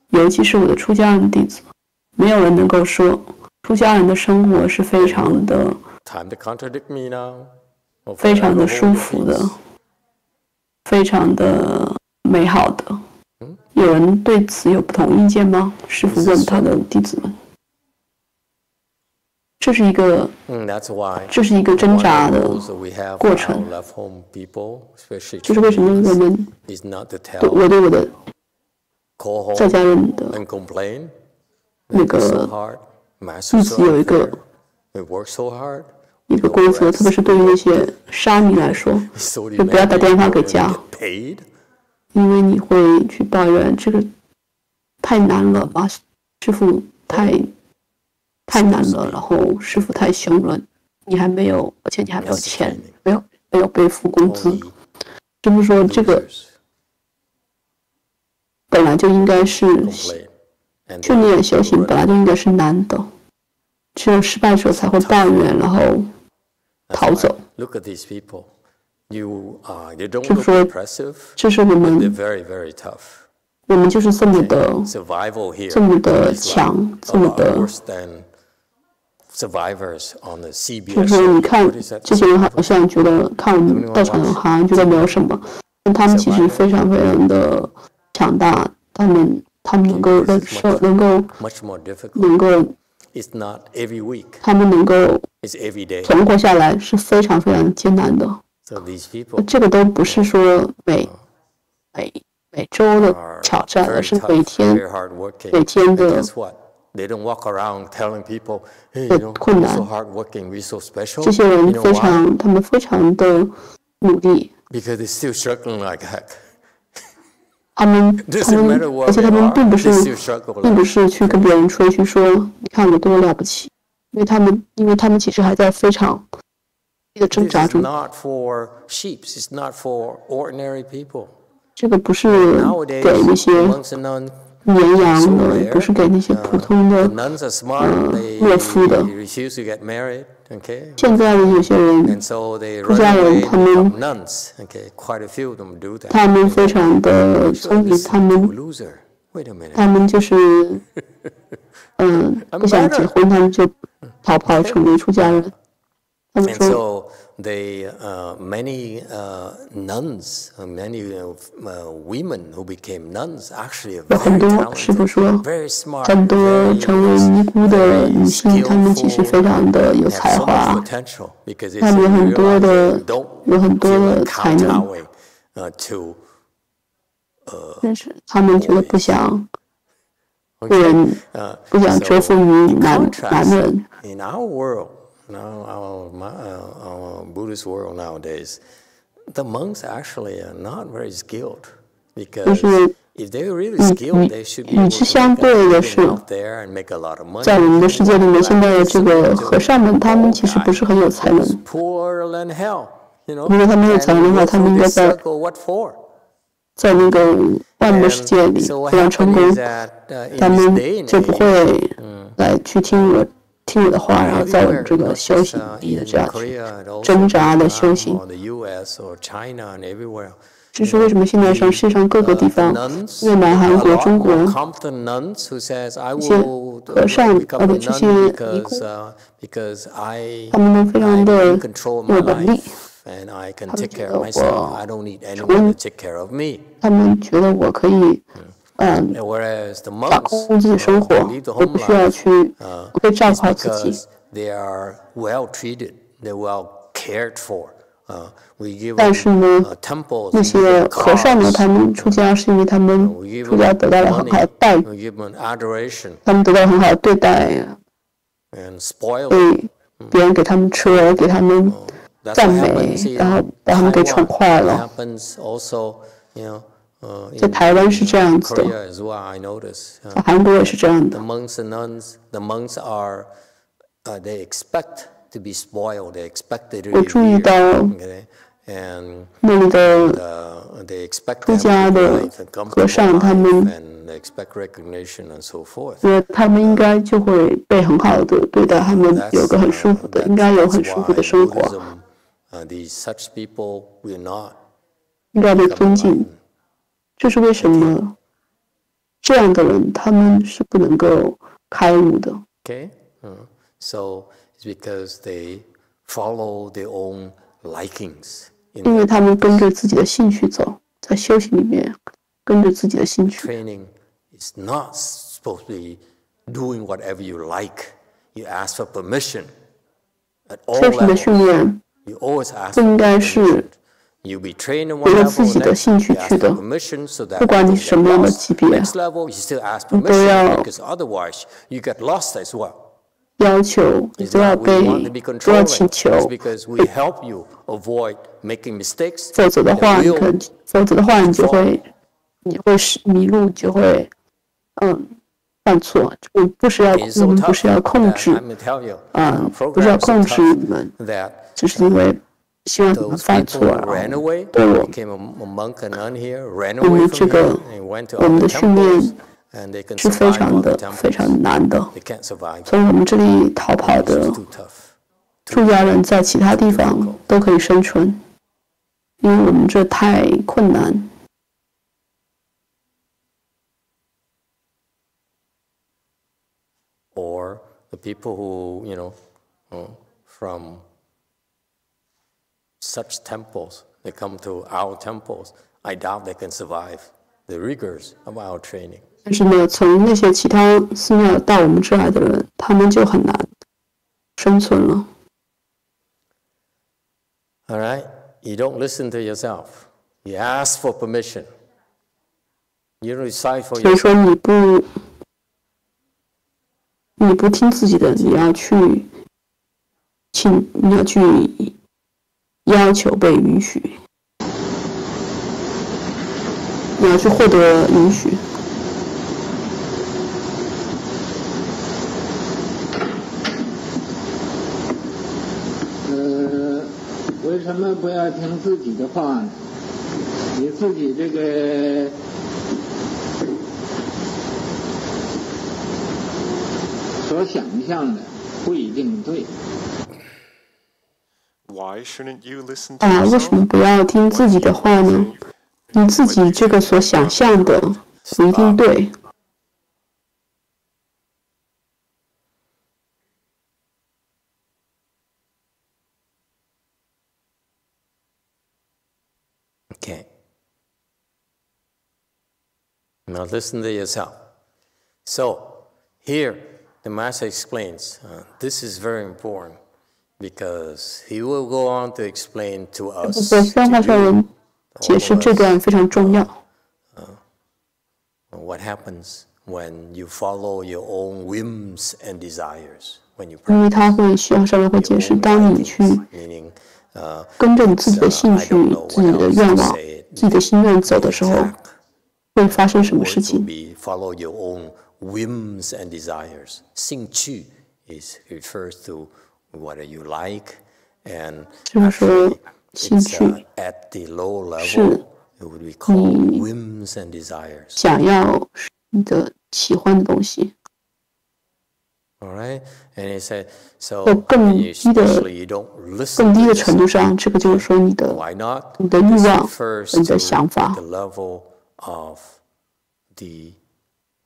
尤其是我的出家人弟子，没有人能够说出家人的生活是非常的。非常的舒服的，非常的美好的。有人对此有不同意见吗？师父问他的弟子们。这是一个挣扎的过程。这是为什么我对我的在家人的那个一直有一个规则，特别是对于那些沙弥来说，就不要打电话给家，因为你会去抱怨这个太难了啊，师傅太难了，然后师傅太凶了，你还没有，而且你还没有钱，没有背负工资。师傅说这个本来就应该是训练修行，本来就应该是难的，只有失败者才会抱怨，然后逃走。就说这是我们就是这么的强，这么的。就是说，你看这些人好像觉得看我们道场人好像觉得没有什么，但他们其实非常非常的强大，他们能够忍受，能够，他们能够存活下来是非常非常艰难的。这个都不是说每周的挑战，而是每天的。困难，这些人他们非常的努力，而且他们并不是去跟别人吹嘘说你看我多了不起，因为他们其实还在非常的挣扎中。这个不是给那些绵羊的，不是给那些普通的懦夫的。现在的有些人，出家人，他们非常的聪明，他们就是不想结婚，他们就逃跑成为出家人。他们说。Many nuns, many women who became nuns actually are very talented, very smart, 很多成为尼姑的女性，她们其实非常的有才华，她们有很多的才能，但是她们觉得不想折服于男人。Now, our Buddhist world nowadays, the monks actually are not very skilled because if they were really skilled, they should be able to get out there and make a lot of money. 在我们的世界里面，现在的这个和尚们，他们其实不是很有才能。如果他们有才能的话，他们应该在那个外面的世界里非常成功，他们就不会来去听我的话，然后在我这个修行里的这样去挣扎的修行。这是为什么现在世界上各个地方，越南、韩国、中国，一些和尚这些尼姑，他们都非常的有能力。他们觉得他们觉得我可以。把控自己生活，我不需要去，我可以照顾好自己。但是呢，那些和尚呢，他们出家是因为他们出家得到了很好的待遇，他们得到了很好的对待，别人给他们车，给他们赞美，然后把他们给宠坏了。在台湾是这样子的，在韩国也是这样的。我注意到那里的出家的和尚，他们他们应该就会被很好的对待，他们有个很舒服的，应该有很舒服的生活，应该被尊敬。这是为什么这样的人他们是不能够开悟的。因为他们跟着自己的兴趣走，在修行里面跟着自己的兴趣。确实的训练不应该是随着自己的兴趣去的，不管你是什么样的级别，你都要要求，你都要请求，否则的话，你就会迷路，就会犯错。我们不是要控制，不是要控制你们，只是因为希望你们犯错而对我们的训练是非常难的。从我们这里逃跑的出家人在其他地方都可以生存，因为我们这太困难。Or the people who, from such temples, they come to our temples. I doubt they can survive the rigors of our training. 但是呢，从那些其他寺庙到我们这来的人，他们就很难生存了。All right, you don't listen to yourself. You ask for permission. You recite for yourself. 所以说你不听自己的，你要去要求被允许，你要去获得允许。为什么不要听自己的话呢？你自己这个所想象的不一定对。为什么不要听自己的话呢？你自己这个所想象的不一定对。Okay. Now listen to yourself. So here the Master explains, this is very important because he will go on to explain to us. 解释这段非常重要。What happens when you follow your own whims and desires? 因为他会需要稍微会解释，当你去跟着你自己的兴趣、自己的愿望、自己的心愿走的时候，会发生什么事情。Follow your own whims and desires. 兴趣 refers to what you like, and 就是说兴趣 at the low level, it would be called whims and desires. 想要你的喜欢的东西。All right, and he said, so 更低的程度上，这个就是说你的欲望、你的想法。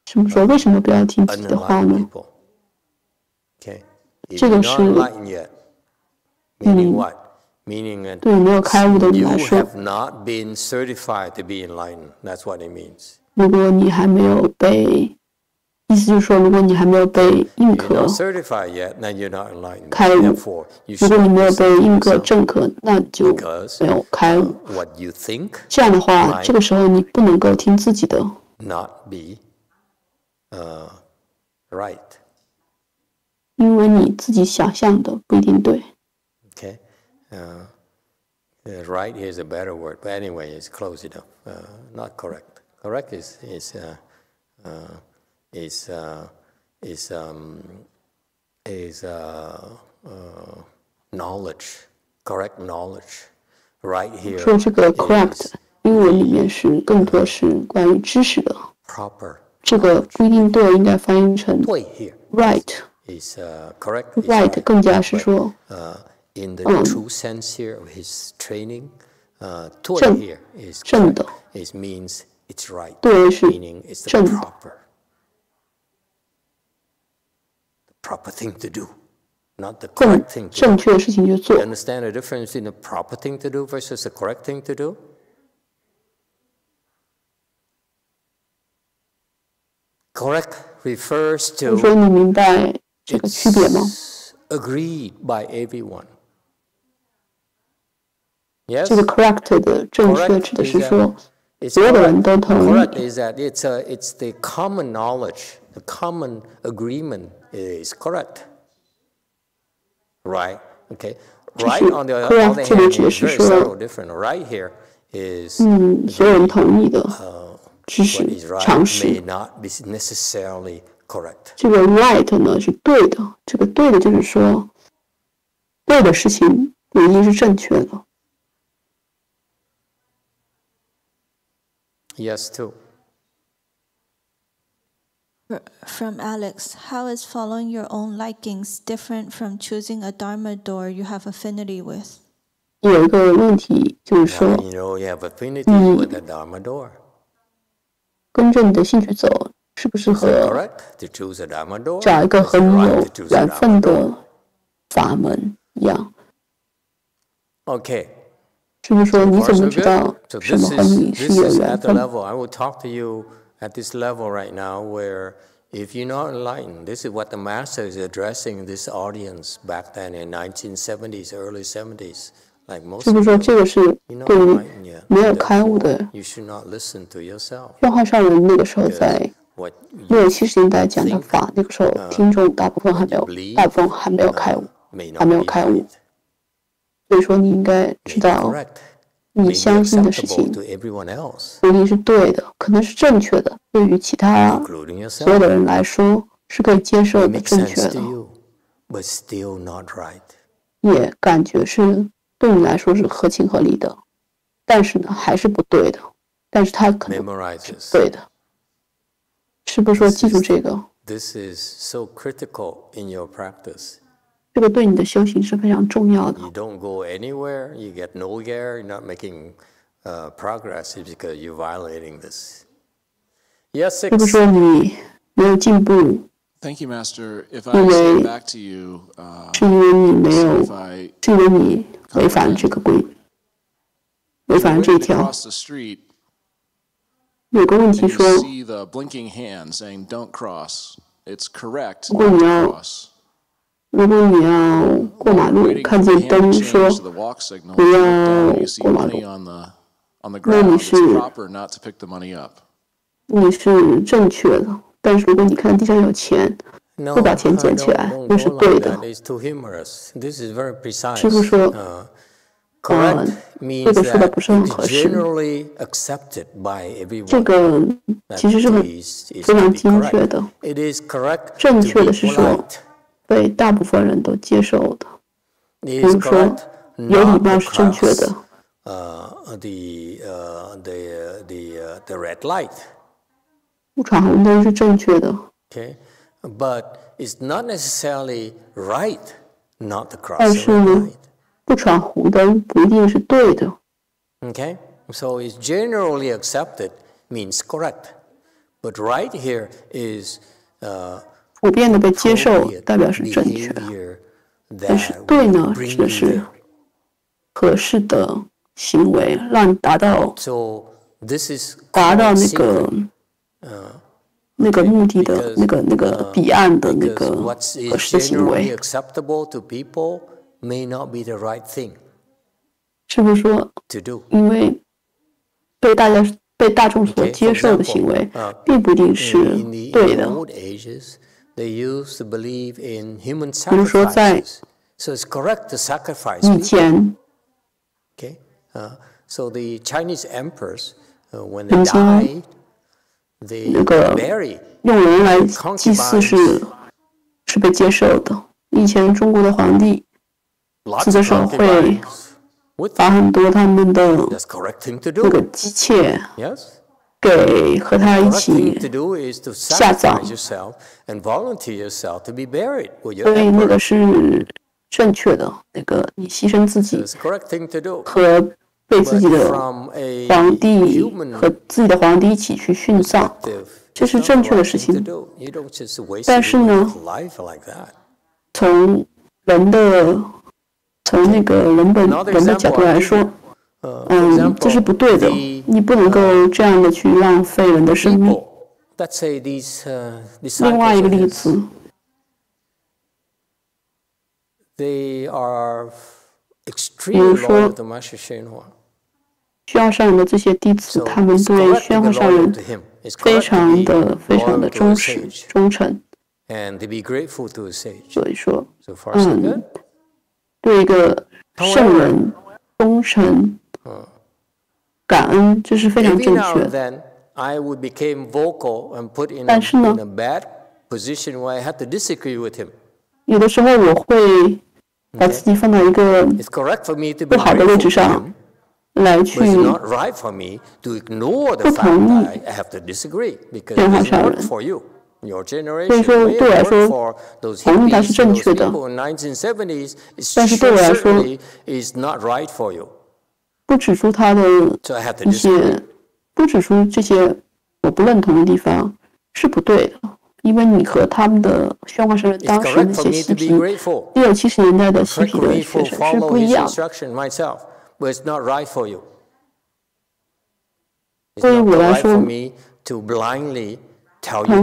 什么说？为什么不要听自己的话呢？这个是对没有开悟的人来说，如果你还没有被。意思就是说，如果你还没有被认可开悟，如果你没有被认可正可，那就没有开悟。这样的话，这个时候你不能够听自己的，因为你自己想象的不一定对。Okay, right here is a better word, but anyway, it's close enough. Not correct. Correct is knowledge, correct knowledge, right here. 说这个 correct 英文里面是更多是关于知识的。Proper. 这个不一定对，应该翻译成 right. Is correct. Right 更加是说。In the true sense here of his training, 对 here is 正的。It means it's right. 对是 meaning it's the proper thing to do, not the correct thing to do. 正确的事情就做。You understand the difference between the proper thing to do versus the correct thing to do? Correct refers to. 说你明白这个区别吗？ Agreed by everyone. 这个 correct 的正确指的是说，所有的人都同意。Correct is that it's the common knowledge, the common agreement is correct, right? Okay. Right on the other hand, is very subtle different. Right here is 所有人同意的知识 what is right 常识。 may not be necessarily correct. 这个 right 呢是对的，这个对的就是说，对的事情不一定是正确的。Yes, too. From Alex, how is following your own likings different from choosing a Dharma door you have affinity with? 有一个问题就是说， You know, you have affinity with the Dharma door. 跟着你的兴趣走，是不是 Is it 和 correct to choose a Dharma door? 找一个 Is it 很 right 有 to choose a 缘 Dharma 分 door? 的法门一样？ Okay. 是不是说你 So 怎 far, 么 so 知道 good. So 什么 this 和你 is 是 this 有 is 缘 at the 分？ level. I will talk to you at this level right now, where if you're not enlightened, this is what the master is addressing this audience back then in 1970s, early 70s. Like most 是不 of 是说 you, 这个是 you're not 对于 enlightened yet. 没有开悟的 You should not listen to yourself. 愿化上人那个时候在 What 60、70年代讲的法，那个时候听众大部分还没有，大部分还没有开悟， may 还 not 没有 be 开悟。 right. 所以说你应该知 May be 道， correct. 你 May be 相信的事 acceptable 情 to everyone else, 不一定是对的，可能是正确的，对于其他 including 所有的 yourself. 人来说是可以接受 It 的、 makes 正确 sense 的 to，you, but still not right. 也感觉是对你来说是合情合理的，但是呢还是不对的，但是它可能 Memorize 是 this. 对的，是不是说记住这个？ This is so critical in your practice. 这个对你的修行是非常重要的。 You don't go anywhere, you get nowhere, you're not making progress because you're violating this. Yes, 是不是 6. 说你没有进步， Thank you, Master. If I say back to you, 是因为你没有， if I 是因为你违反这个规，违反了这一 went 条。 across the street 有个问题 and 说， you see the blinking hand saying "Don't cross," it's correct 如果 not 你 to 要 cross. 如果你要过马路， Waiting 看 for the 见 hand 灯 to 说 change to the walk signal, 不 you 要 look down, you see 过马 money 路， on the 那你 ground. 是 It's proper not to pick the money up. 你是正确的，但是如果你看地上有钱， No, 不把钱捡起来， don't 那是 go 对 like 的。 that. It's too humorous. This is very precise. 师父说， Correct 这 means 个说的 that 不是很 it's 合适。 generally accepted by 这 everyone. 个 That 其实是很 is 非 to 常 be 精确 correct. 的， It is correct 正 to 确 be 的是说 polite. 被大部分人都接受的。 It 比 is 如说， correct 有礼 not 貌 to 是正确 cross 的， the red light. 不闯红灯是正确的， Okay, but it's not necessarily right not to cross 但 the 是 red 呢 light.，不闯红灯不一定是对的。 Okay, so it's generally accepted means correct, but right here is 普遍的被接受 appropriate 代表是正确的， behavior 但是 that 对 will 呢 bring 指的 you 是 there. 合适的行为，让你达到 So this is 达到 called 那个 secret. 那个目的的 Because, 那个彼岸的那 Because 个 what 合 is 适的行 generally 为， acceptable to people may not be the right thing 是不是说 to do. 因为被大众所 Okay, 接 for 受的 example, 行为，并不一定是 in the 对的。 old ages, they used to believe in human 比如说在 sacrifices. So it's correct to sacrifice 以 people. 前 Okay, so the Chinese emperors, when 曾 they 经 died, they 那个 bury 用人来祭祀是被接受的。以前中国的皇帝 lots 死的 of 时候会 concubines with 把 them. 很多他们的 That's correct thing to 那个 do. 姬妾 Yes. 给和他一 Correct thing 起 to do is to 下葬， sacrifice yourself and volunteer yourself to be buried with your 所以那 emperor. 个是正确的。那个你牺牲自 So 己 it's the correct thing to do. 和被自 But 己的 from a 皇帝 human 和自己的皇帝一起去殉葬， perspective, 这 it's 是 not 正 the 确的 right 事 thing to 情。 do. You don't just waste 但是呢 a life like that. 从那个人的角度来说，这是不对的。你不能够这样的去浪费人的生命。 Let's say these 另外一 disciples 个 of 例 his, 子， they are extremely loyal to Master Shenhua. 宣化上人的这些弟子，他们对宣化上人非常的忠诚。And to be grateful to a sage. 所以说，good. 对一个圣人忠诚、感恩，这是非常正确的。I would become vocal and put in a bad position where I had to disagree with him. 有的时候我会把自己放到一个不好的位置上。来去不同意宣化上人，所以说对我来说，同意他是正确的，但是对我来说，不指出他的一些，不指出这些我不认同的地方是不对的，因为你和他们的宣化上人当时那些嬉皮，60、70年代的嬉皮的学生是不一样的。对于我来说，同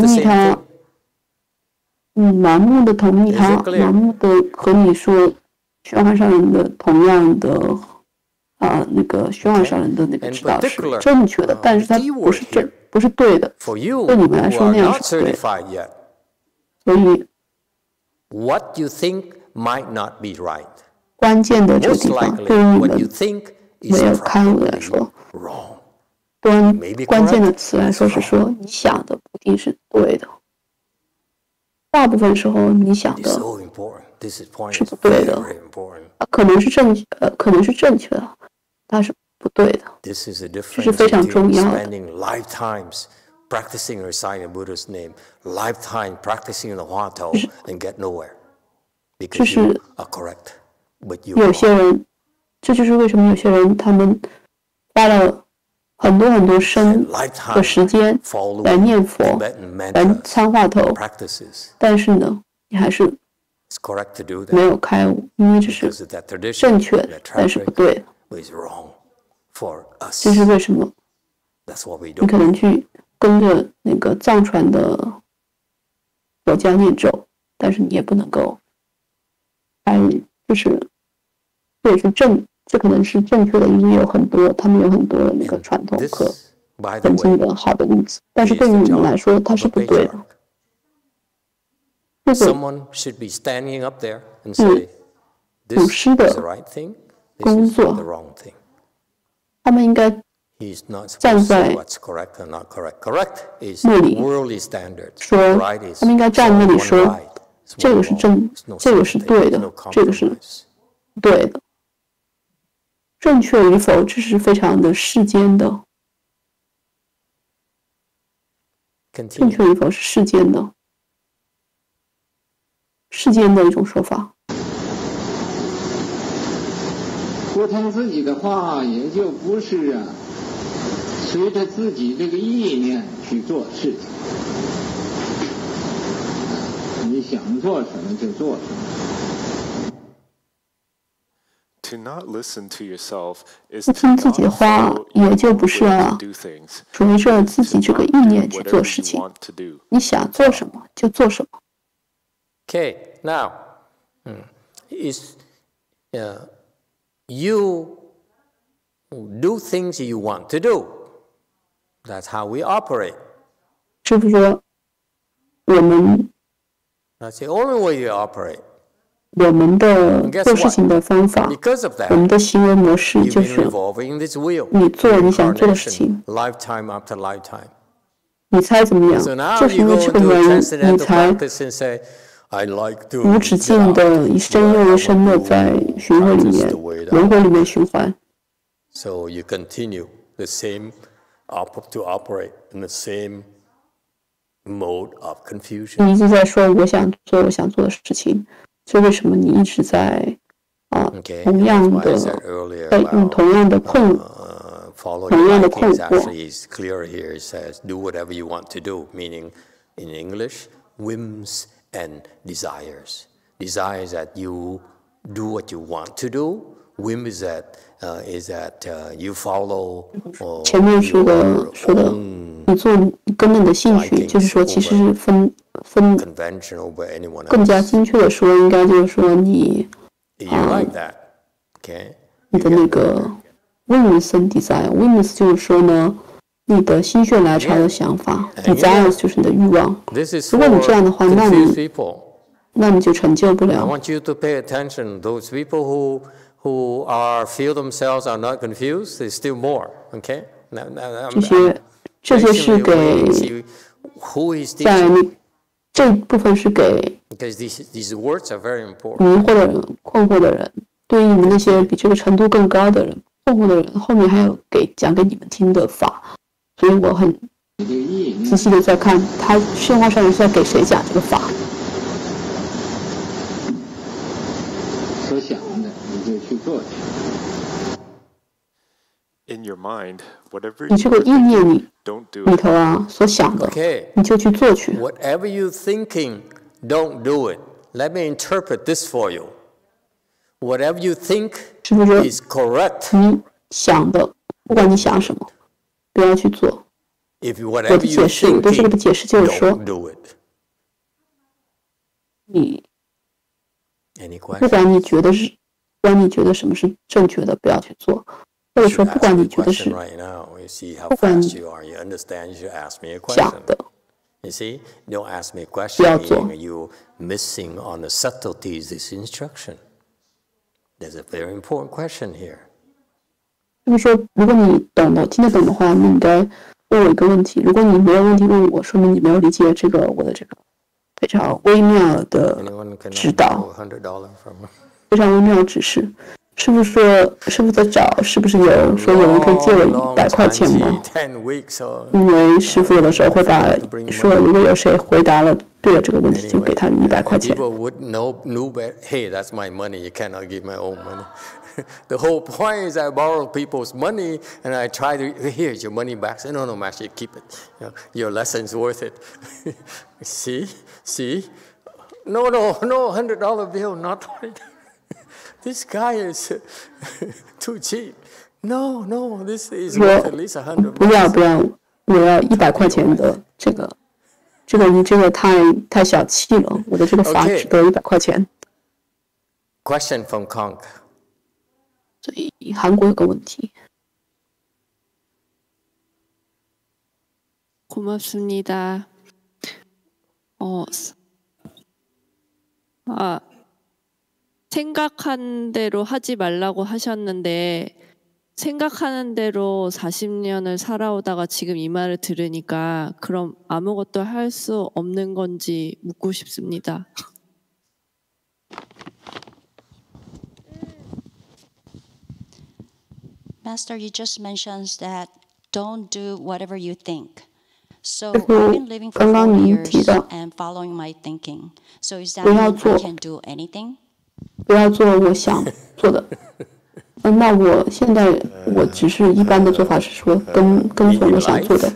意他，盲目的同意他，盲目的和你说宣化上人的同样的那个宣化上人的那个指导是正确的，但是它不是对的，对你们来说那样是对的。所以，关键的这个地方对于你们没有开悟来说。关键的词来说是说，你想的不一定是对的，大部分时候你想的是不对的，可能是正确的，但是不对的，这是非常重要的。Practicing reciting Buddha's name, lifetime practicing the Huatou and get nowhere because you are correct, but you. 有些人，这就是为什么有些人他们花了很多生的时间来念佛，来参话头，但是呢，你还是没有开悟，因为这是正确的，但是不对的。这是为什么？你可能去跟着那个藏传的佛教念咒，但是你也不能够开悟，这也是这可能是正确的，因为他们有很多的那个传统和曾经的好的例子，但是对于你们来说，它是不对的。这个祖师的工作，他们应该站在那里说，他们应该站那里说，这个是这个是对的，这个是对的。正确与否，这是非常的世间的。正确与否是世间的一种说法。不听自己的话，也就不是随着自己这个意念去做事情。你想做什么就做什么。不听自己的话，也就不是随着自己这个意念去做事情。你想做什么就做什么。Okay, now, is you do things you want to do. That's how we operate. 是不是说我们 That's the only way you operate. 我们的做事情的方法，我们的行为模式就是你做你想做的事情。你猜怎么样？就是因为这个原因，你才无止境的一生又一生的在循环里面、轮回里面循环。So you continue the same to operate in the same mode of confusion. 你一直在说我想做的事情。这为什么你一直在同样的用同样的困惑？ Actually, it's clear here. It says, "Do whatever you want to do," meaning, in English, whims and desires. Desire is that you do what you want to do. Whim is that you follow. 前面说的，你做跟着你的兴趣，就是说，其实是分更加精确的说，应该就是说你你的那个 witness and desire。witness 就是说呢，你的心血来潮的想法 ，desires 就是你的欲望。如果你这样的话，那你就成就不了。I want you to pay attention. Those people who feel themselves are not confused, there's still more. Okay? 这些是给在这部分是给 because these words are very important. 迷惑的人、困惑的人，对于你们那些比这个程度更高的人、困惑的人，后面还有讲给你们听的法，所以我很仔细的在看他圣化上人是在给谁讲这个法。所想的你就去做去。你这个意念里头啊，所想的，你就去做去。Whatever you thinking, don't do it. Let me interpret this for you. Whatever you think is correct. 你想的，不管你想什么，不要去做。我的解释，我对这个的解释就是说，你不管你觉得什么是正确的，不要去做。或者说，不管你觉得是，不管你想的，不要做。Missing on the subtleties this instruction. There's a very important question here. 就是说，如果你听得懂的话，你应该问我一个问题。如果你没有问题问我，说明你没有理解我的这个非常微妙的指导，非常微妙的指示。师父在找，是不是有人可以借我100块钱吗？因为师父有的时候会说，如果有谁回答了对了这个问题，就给他100块钱。 People would know, hey, that's my money. You cannot give my own money. The whole point is I borrow people's money and I try to, here's your money back. Say, no, master, keep it. Your lesson's worth it. See? No, $100 bill, not $20. This guy is too cheap. No, this is worth at least $100. 不要，我要100块钱的这个你这个太小气了。我的这个法只得100块钱。Question from Kong. 所以韩国有个问题。고맙습니다. 생각한 대로 하지 말라고 하셨는데 생각하는 대로 40년을 살아오다가 지금 이 말을 들으니까 그럼 아무것도 할 수 없는 건지 묻고 싶습니다. Master, you just mentioned that don't do whatever you think. So I've been living for 4 years and following my thinking. So is that mean I can't do anything? 不要做我想做的。那我现在我只是一般的做法是说跟从我想做的。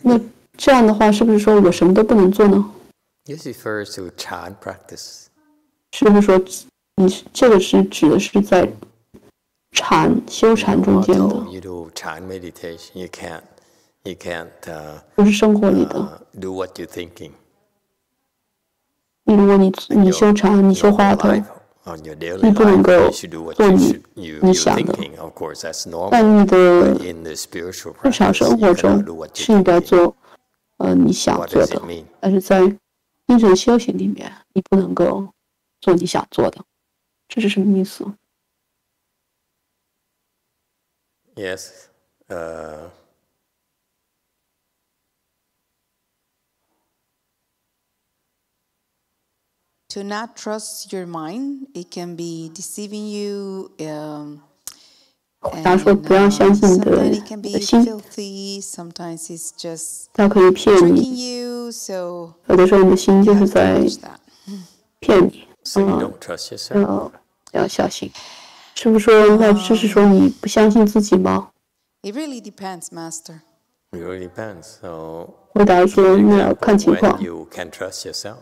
那这样的话，是不是说我什么都不能做呢？ This refers to Chan practice. 是不是说你这个是指的是在修禅中间的？ You do Chan meditation, you can't 不是生活里的。Do what you're thinking. 如果你修禅，你修华头，你不能够做你想的。但你的日常生活中是应该做你想做的，但是在精神修行里面，你不能够做你想做的。这是什么意思？ Yes. To not trust your mind, it can be deceiving you. 他说不要相信你的心，它可以骗你。有的时候你的心就是在骗你。要小心。是不是说那这是说你不相信自己吗？ It really depends, Master. It really depends. So 回答说那要看情况。 You can trust yourself.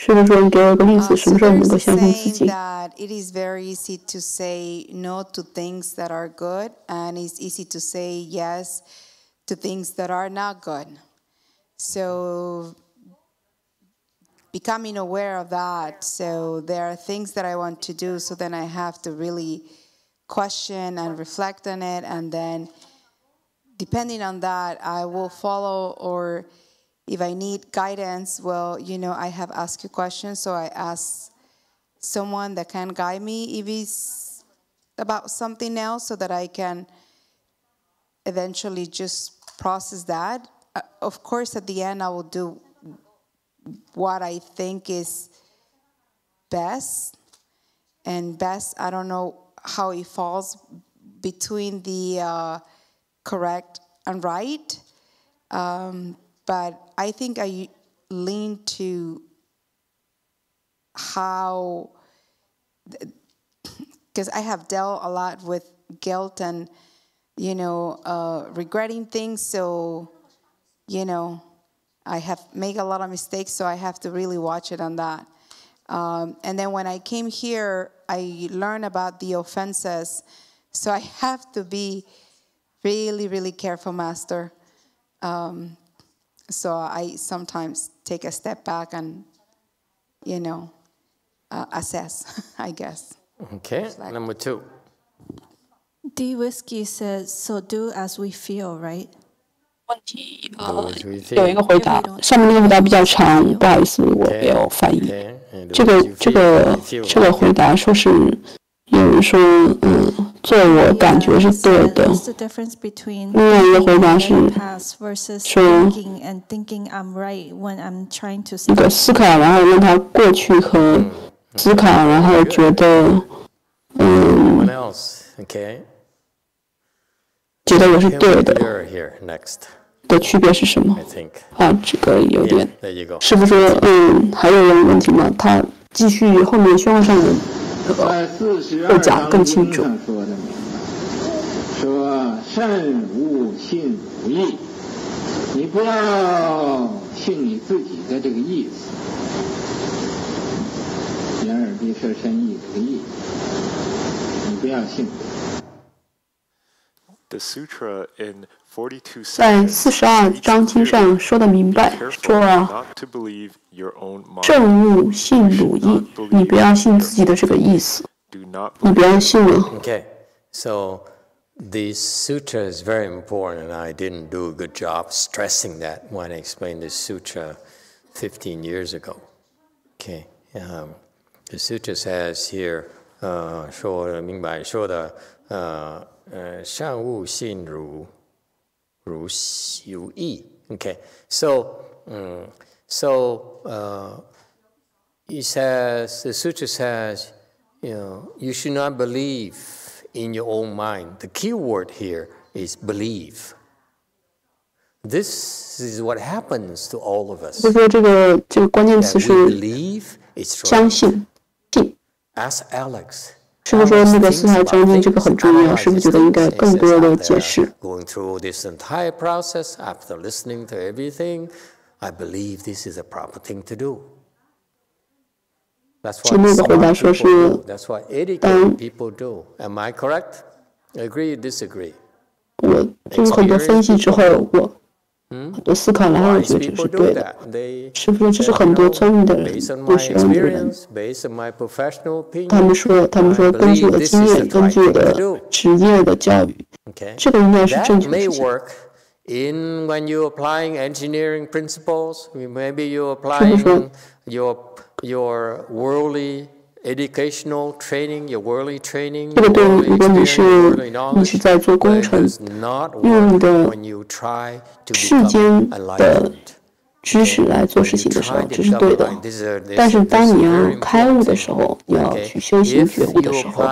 是不是说你给我个例子，什么时候你能够相信自己？ It is very easy to say no to things that are good, and it's easy to say yes to things that are not good. So becoming aware of that. So there are things that I want to do, so then I have to really question and reflect on it, and then depending on that, I will follow, or if I need guidance, well, I have asked you questions, so I ask someone that can guide me if it's about something else, so that I can eventually just process that. Of course, at the end, I will do what I think is best. And best, I don't know how it falls between the correct and right. But I think I lean to how, because I have dealt a lot with guilt and, regretting things. So, I have made a lot of mistakes, so I have to really watch it on that. And then when I came here, I learned about the offenses. So I have to be really, really careful, Master. So I sometimes take a step back and, assess, I guess. Okay, number 2. D Whiskey says, so do as we feel, right? 问题有一个回答，上面那个回答比较长，不好意思，我没有翻译。这个回答说是有人说，做我感觉是对的。另外一个回答是说，一个思考，然后让他过去和思考，然后觉得，觉得我是对的。的区别是什么？这个有点，师父说，还有人问题吗？他继续后面宣化上人会讲更清楚。说善无信无义，你不要信你自己的这个意思，眼耳鼻舌身意这个意，你不要信。The sutra in 42在42章经上说的明白，说正悟信汝意，你不要信自己的这个意思，你不要信了。Okay, so this sutra is very important, and I didn't do a good job stressing that when I explained this sutra 15 years ago. Okay, the sutra says here, 说的明白，说的善悟信汝意。Okay, so he says, the sutra says, you should not believe in your own mind. The key word here is believe. This is what happens to all of us. 就说这个关键词是相信，信。Ask Alex. 师父说那个四海章经这个很重要，师父觉得应该更多的解释。Going through this entire process, after listening to everything, I believe this is a proper thing to do. That's what educated people do. Am I correct? Agree or disagree? 我经过很多分析之后，我很多思考，然后我觉得这是对的。师父说这是很多聪明的人不喜欢的人。他们说根据我的经验，根据我的职业的教育，这个应该是正确的事情。In when you're applying engineering principles, maybe you're applying your worldly educational training, your worldly training. 这个对，如果你是在做工程，用你的世间的知识来做事情的时候，这是对的。但是当你要开悟的时候，你要去修行觉悟的时候，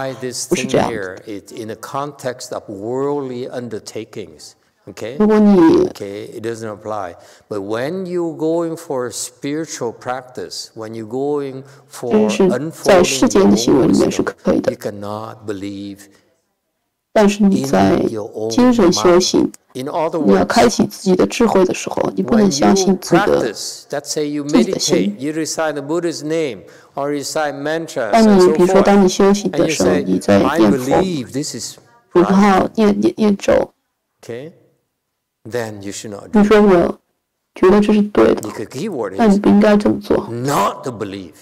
不是这样的。In the context of worldly undertakings. Okay? Okay, it doesn't apply. But when you're going for spiritual practice, when you're going for unfolding you cannot believe 但是你在精神修行，你要开启自己的智慧的时候，你不能相信自己的心。当你比如说当你修行的时候，你在念佛，然后念咒。Then you should not do 你说觉得这是对的，但你不应该这么做。Not to believe.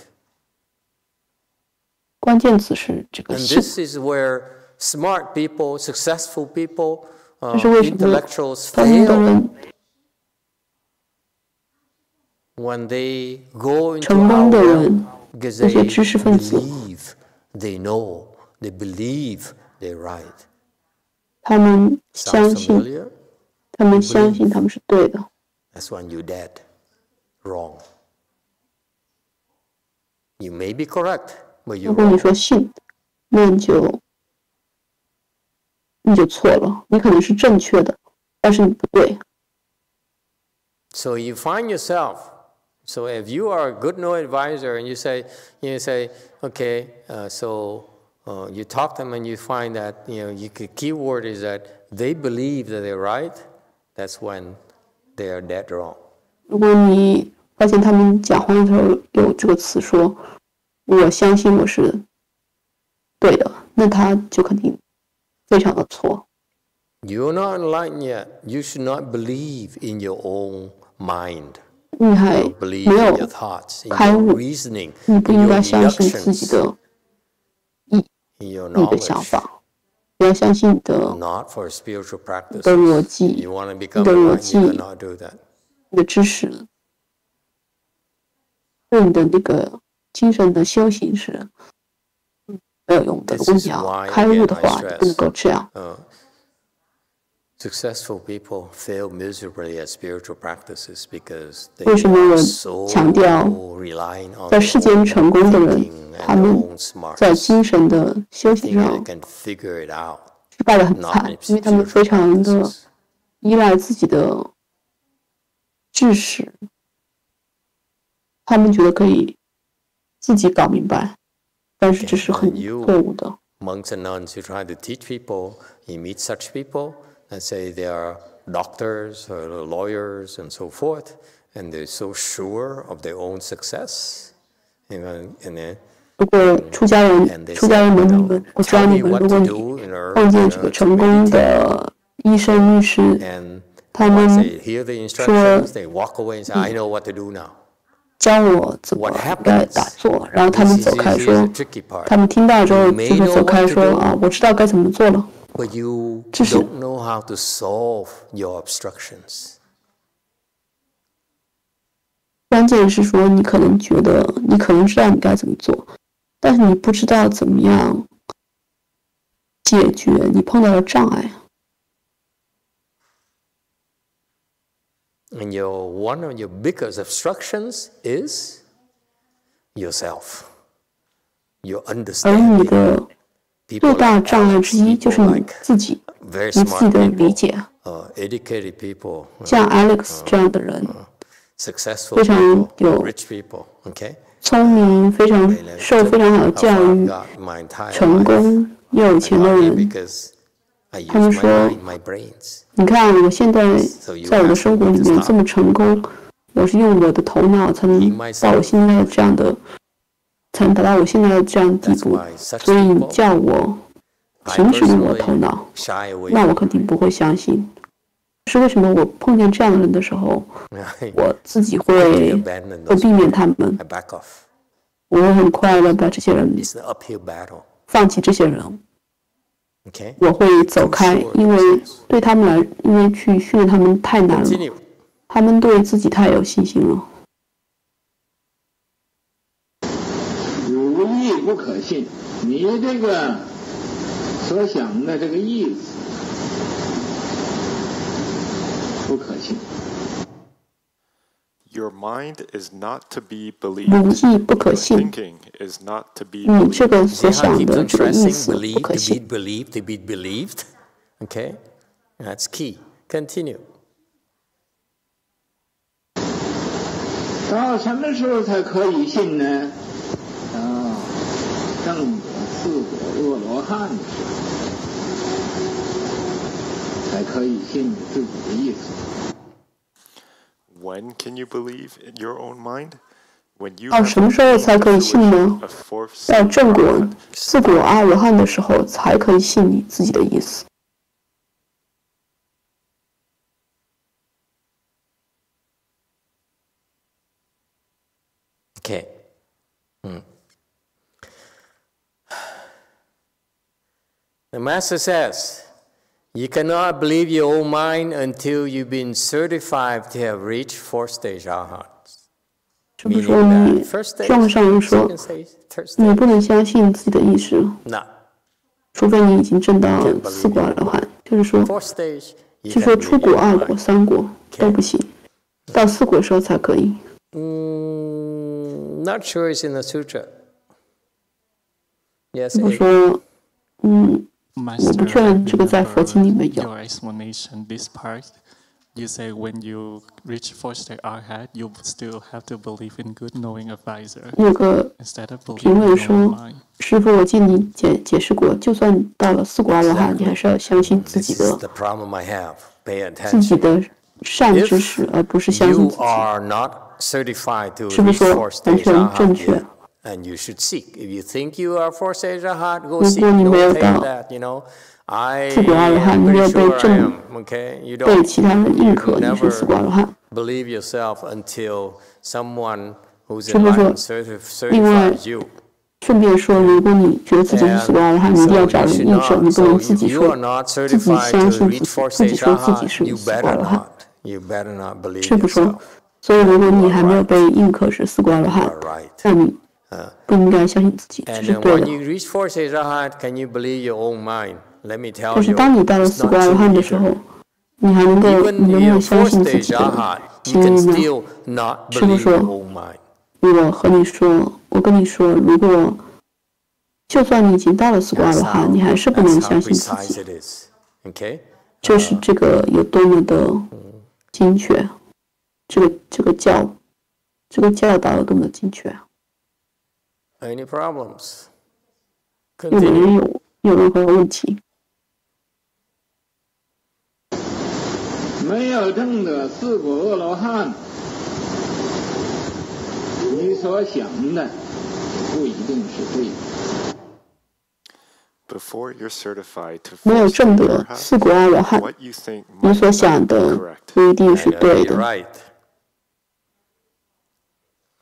关键词是这个 And 信。 this is where smart people, successful people, 这是为什么 intellectuals 聪明的 fail 人 when they go into 成功 our 的 world 人， because 这些 they 知识分子， believe, they know, they believe they're right. 他们 Sound 相信， familiar? 他们相信他们是对的。 That's when you're dead. Wrong. You may be correct, but 如 you're 果你 wrong. 说信，那你就错了。你可能是正确的，但是你不对。 So you find yourself. So if you are a good no advisor and you say, okay, you talk to them and you find that keyword is that they believe that they're right. That's when they are dead wrong. 如果你发现他们讲话的时候有这个词说“我相信我是对的”，那他就肯定非常的错。 You're not enlightened yet. You should not believe in your own mind. 你还 You believe 没 in 有 your thoughts, in 开 your 悟， reasoning, 你不 in 应 your 该相信自己 deductions, 的 in your 你的想 knowledge. 法，不要相信你的 Not for spiritual 你的逻 practices. 辑， You want to 你 become 的逻 enlightened, you 辑， cannot do that. 你的知识，对你的那个精神的修行是没有用的。如果你要开悟的话，你不能够这样。 Successful people fail miserably at spiritual practices because they 为什么 are 我 so 强调 relying on 在 their 世间 own 成功的人， thinking 他 and their 们 own 在 smarts, 精神的修行 think 上 they can figure it out, 失败的很 not 惨 in，因为他们非 spiritual 常的 practices. 依赖自己的知识，他们觉得可以自己搞明白，但是这是很 And 错误的。 Monks and nuns who try to teach people, you meet such people and say they are doctors or lawyers and so forth, and they're so sure of their own success. And then 如果出家人们，我知道你们，如果你碰见这个成功的医生、律师， and 他 once 们 they hear the instructions, they walk away and say, I know what to do now. 教我怎么应该打坐，然后他们走开说，他们听到之后就会走开说啊，我知道该怎么做了。 But you 这是 don't know how to solve your obstructions. 关键是说，你可能觉得你可能知道你该怎么做，但是你不知道怎么样解决你碰到的障碍。 And one of your biggest obstructions is yourself. Your 而你 understanding. 的 People 最大 like 障碍 Alex, 之一就 people 是你 like 自己， very 你自己 smart 的理 people, 解。 educated people, 像 Alex 这样的人， successful 非常 people, 有 rich people. Okay? 聪明，受非常好的教 How 育， I've got my entire 成 life. 功又有 I 钱的 got here 人， because I 他们 use my 说 mind, my brains. 你看我现在在我的生活里面这么成功，我是用我的头脑才能到我现在这样的，才能达到我现在的这样的地 That's 步。 why such 所以你 people, 叫我 I 停止用我的头 personally 脑， shy away 那我 from. 肯定不会相信。是为什么我碰见这样的人的时候，我自己会 abandon those 避免他们， I back off. 我会很快的把这些人 It's an uphill battle. 放弃这些人， Okay? 我会走开，因为对他们来，因为去训练他们太难了， Continue. 他们对自己太有信心了。无意不可信，你这个所想的这个意思不可信。 Your mind is not to be 无 believed. 意不可 Your 信， thinking is not to be 你这 believed. 个 See 所 how 想 he 的 keeps on 这个意 stressing 思 believe, 不可 to 信。 be believed, to be believed. Okay? That's key. Continue. 到什么时候才可以信呢？正果、四果、阿罗汉的时候，才可以信你自己的意思。 When can you believe in your own mind? When you 到 have 什么时候 attained 才 the 可以信呢？ fruition of fourth 到 stage 正果、 arhat. 四果阿罗汉的时候，才可以信你自己的意思。Okay. The master says, you cannot believe your own mind until you've been certified to have reached fourth stage arhat. 是不是说你上上说你不能相信自己的意识，除非你已经证到四果阿罗汉，就是说出果、二果、三果都不行，到四果的时候才可以。Not sure it's in the sutra. Yes. 我说，我不确认这个在佛经里面有。You say when you reach fourth stage arhat, you still have to believe in good knowing advisor. 有个评论说，师父，我记你解释过，就算到了四果阿罗汉，你还是要相信自己的善知识，而不是相信自己。是不是说完全正确？ And you should seek. If you think you are fourth stage arhat, go 如 seek. 果你没有 Don't 到 think that, you know. I 四果阿罗汉， am 你没有 pretty 被 sure I 证 am. Okay, you 被 don't. 其他人认可， You 你是四果阿罗汉。 believe yourself until someone who's 师父说， enlightened 另外 certifies you. 顺便说，如果你觉得自己是四果阿罗汉，你一定要找人验证，你不能自己说自己相信自己，自己说自己是四果阿罗汉。 是不说，所以如果你还没有被认可是四果阿罗汉，那你不应该相信自己，这是对的。但是当你到了四果阿罗汉的时候，你还能够，你能不能相信自己的心意呢？是不说，我跟你说，如果就算你已经到了四果阿罗汉，你还是不能相信自己。这是这个有多么的精确，这个教导有多么的精确。 Any problems? 有没有任何问题？没有证的四果阿罗汉，你所想的不一定是对的。 Before you're certified to 没有证的四果阿罗汉，你所想的不一定是对的。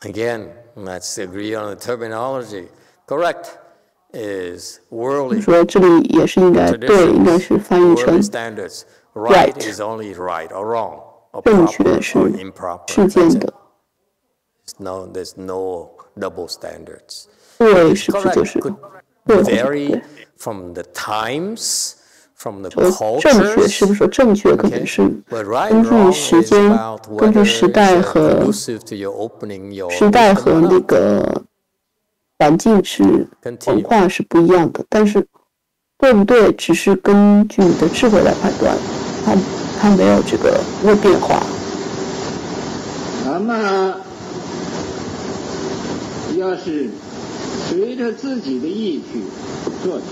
Again, let's agree on the terminology. Correct is worldly. 说这里也是应该对，应该是翻译成 right is only right or wrong or 正确 proper 是 or improper. 事件的。 There's no double standards. 对是不是就是 vary from the times, from the 正确是不是说正确可能是根据时间、根据时代和那个环境是文化是不一样的，但是对不对只是根据你的智慧来判断，它没有这个会变化。那么要是随着自己的意去做去，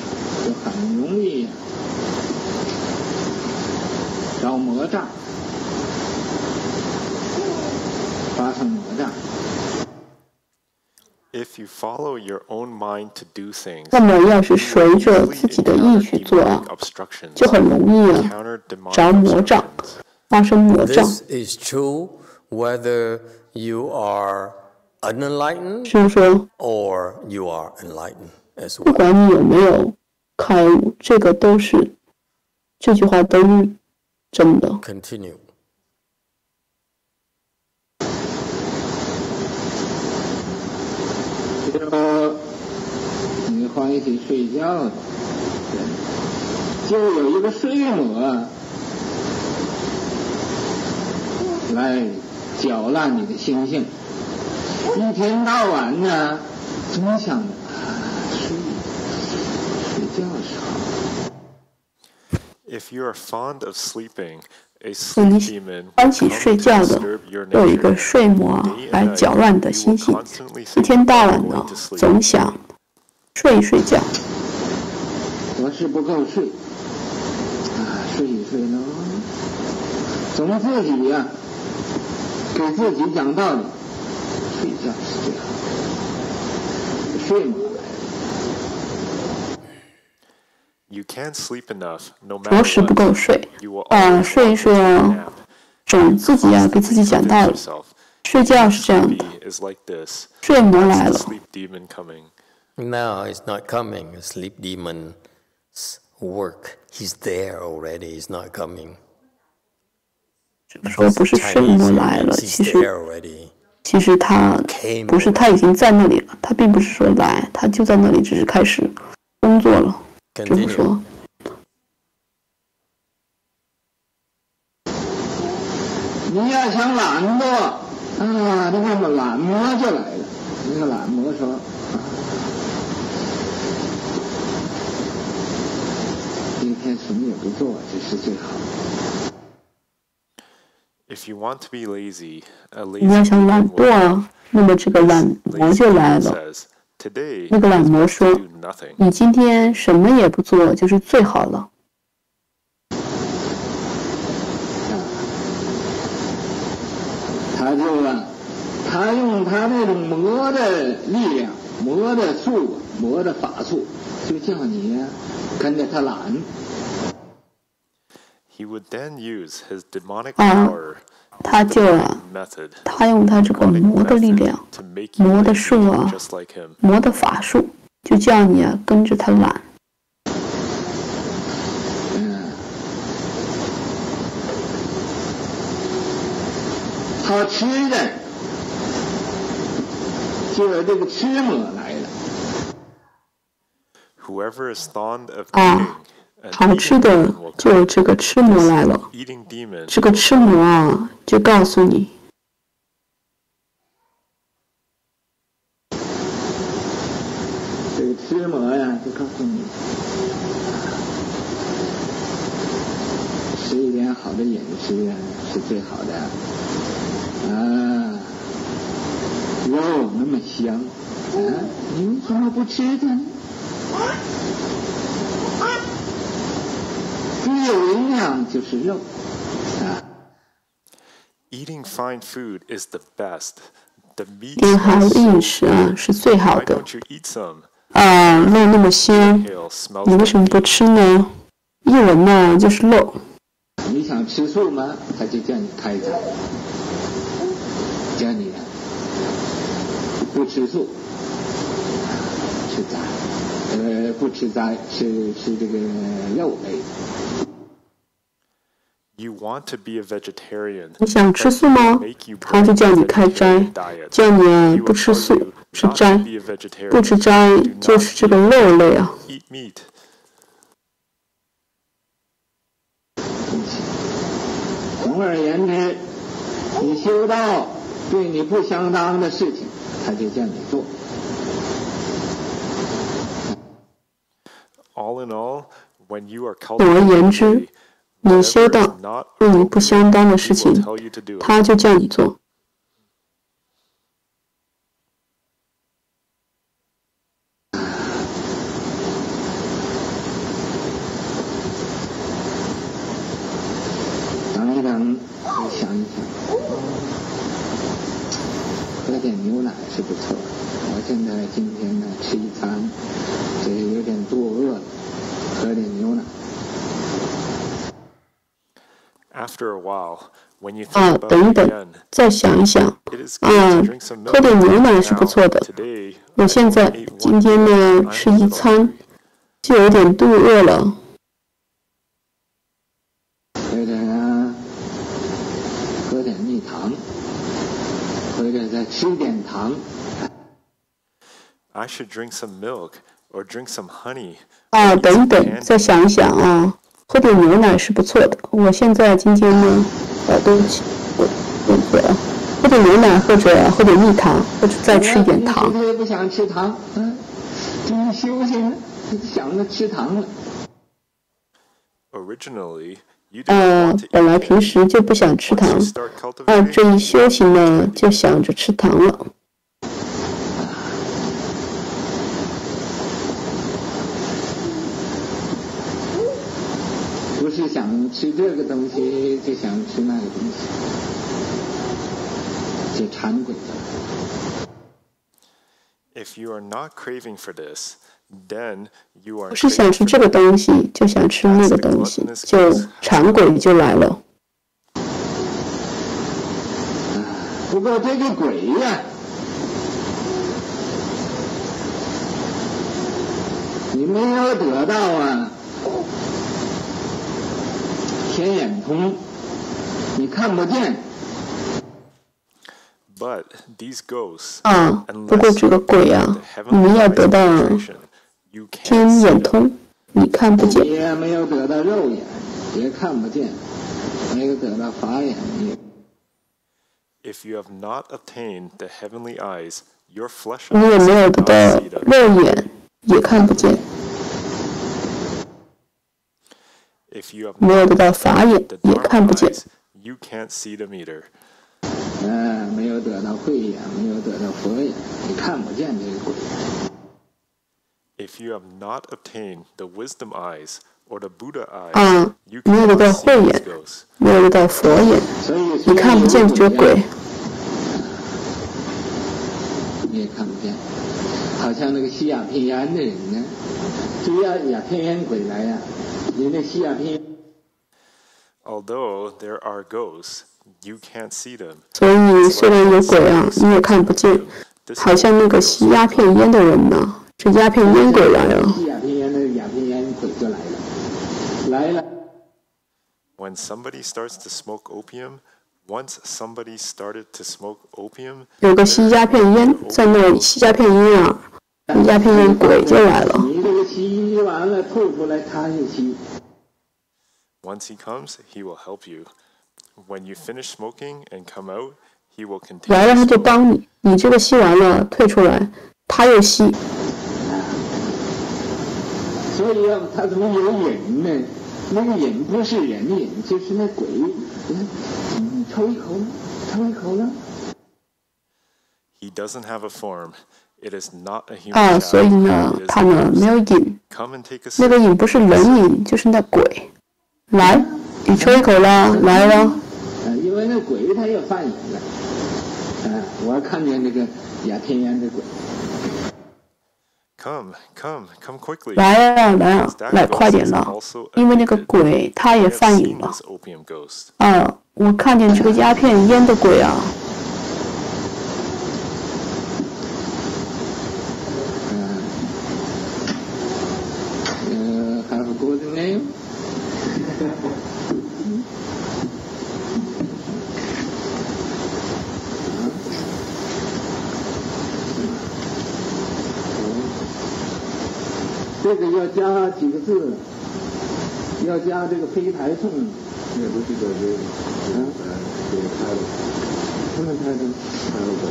就很容易找魔障，发生魔障。If you follow your own mind to do things, 那么要是随着自己的意去做啊，就很容易找魔障，发生魔障。 This is true whether you are unenlightened 是不是说 or you are enlightened as 不 well. 管你有没有开悟，这句话都是真的。 Continue. 就你欢喜睡觉的，就有一个睡魔来搅乱你的心性，一天到晚呢，总想着睡觉是好。 if you are fond of sleeping, a 就你 sleep demon 欢喜睡觉的，有一个睡魔来搅乱你的心性，一天到晚呢，总想睡觉。我是不够睡，睡一睡呢，总自己呀、给自己讲道理，睡觉是最好的，睡魔来了。 You can't sleep enough, no 着 matter 实不 what. 够睡 You will always 睡一 want to 睡 take a 啊， nap. 总自己给自己讲道理，睡觉是这样的，睡魔来了。No, it's not coming. The sleep demon's work. He's there already. He's not coming. 说不是睡魔来了，其实他不是，他已经在那里了。他并不是说来，他就在那里，只是开始工作了。这么说。你要想懒惰啊，那么懒魔就来了。那个懒魔说今天什么也不做，这是最好的。你要想懒惰啊，那么这个懒魔就来了。那个懒魔说：“你今天什么也不做，就是最好了。”他用他那种魔的力量、魔的术、魔的法术，就叫你呀跟着他懒。他用他这个魔的力量、魔的术啊、魔的法术，就叫你啊跟着他懒。好吃的，就是这个吃魔来了。好吃的就这个吃魔来了。这个吃魔啊，就告诉你，这个吃魔呀，就告诉你，吃一点好的饮食啊，是最好的。肉那么香，你为什么不吃它呢？最有营养就是肉点好的饮食啊是最好的。肉那么香，你为什么不吃呢？一闻呢就是肉。你想吃素吗？他就叫你开斋，叫你不吃素，吃斋，不吃斋，吃这个肉类。你想吃素吗？他就叫你开斋，叫你不吃素，吃斋。不吃斋就是这个肉类啊。总而言之，你修道对你不相当的事情，他就叫你做。总而言之，你修道对你不相当的事情，他就叫你做。等一等，你想一想，喝点牛奶是不错的。我现在今天呢吃一餐，这有点肚饿了，喝点牛奶。等一等，再想一想，喝点牛奶是不错的。我现在今天呢吃一餐，就有点肚饿了。喝点蜜糖，或者再吃点糖。等一等，再想一想啊。喝点牛奶是不错的。我现在今天呢，对不起，喝点牛奶或者喝点蜜糖，或者再吃一点糖。他也不想吃糖，这一修行想着吃糖了。本来平时就不想吃糖，这一修行呢，就想着吃糖了。不是想吃这个东西，就想吃那个东西，就馋鬼了。不是想吃这个东西，就想吃那个东西，就馋鬼就来了。不不过这个鬼呀，你没有得到啊天眼通，你看不见。不过这个鬼啊，你要得到天眼通，你看不见。也没有得到肉眼，也看不见，没有得到法眼。If you have not obtained the heavenly eyes, your flesh 你也没有得到肉眼，也看不见。没有得到法眼，也看不见。You can't see them either. 没有得到慧眼，没有得到佛眼，你看不见这个鬼。If you have not obtained the wisdom eyes or the Buddha eyes, you 没有得 cannot 到 see 慧 these 眼， ghosts. 没有得到佛眼，你看不见这个鬼。你也看不见，好像那个吸鸦片烟的人呢，只要鸦片烟鬼来呀，人家吸鸦片。Although there are ghosts, you can't see them. 所以虽然有鬼啊，你也看不见，好像那个吸鸦片烟的人呢，这鸦片烟鬼来了。吸鸦片烟的鸦片烟鬼就来了，来了。When somebody starts to smoke opium, once somebody started to smoke opium, 有个吸鸦片烟在那里吸鸦片烟啊，鸦片烟鬼就来了。你这个吸完了吐出来，他就吸。Once he comes, he will help you. When you finish smoking and come out, he will continue. 来了他就帮你，你这个吸完了退出来，他又吸。所以要他怎么有瘾呢？那个瘾不是人瘾，就是那鬼。抽一口，抽一口了。He doesn't have a form. It is not a human. 所以呢，他呢没有瘾。那个瘾不是人瘾，就是那鬼。来，你抽一口啦，来了。因为那鬼他也犯瘾了。我看见那个鸦片烟的鬼。Come quickly. 来啊，来啊，来快点了，因为那个鬼他也犯瘾了。我看见这个鸦片烟的鬼啊。Have a good name. 这个要加几个字，要加这个飞台颂。也不是这个，给开了，他们开的，开了的。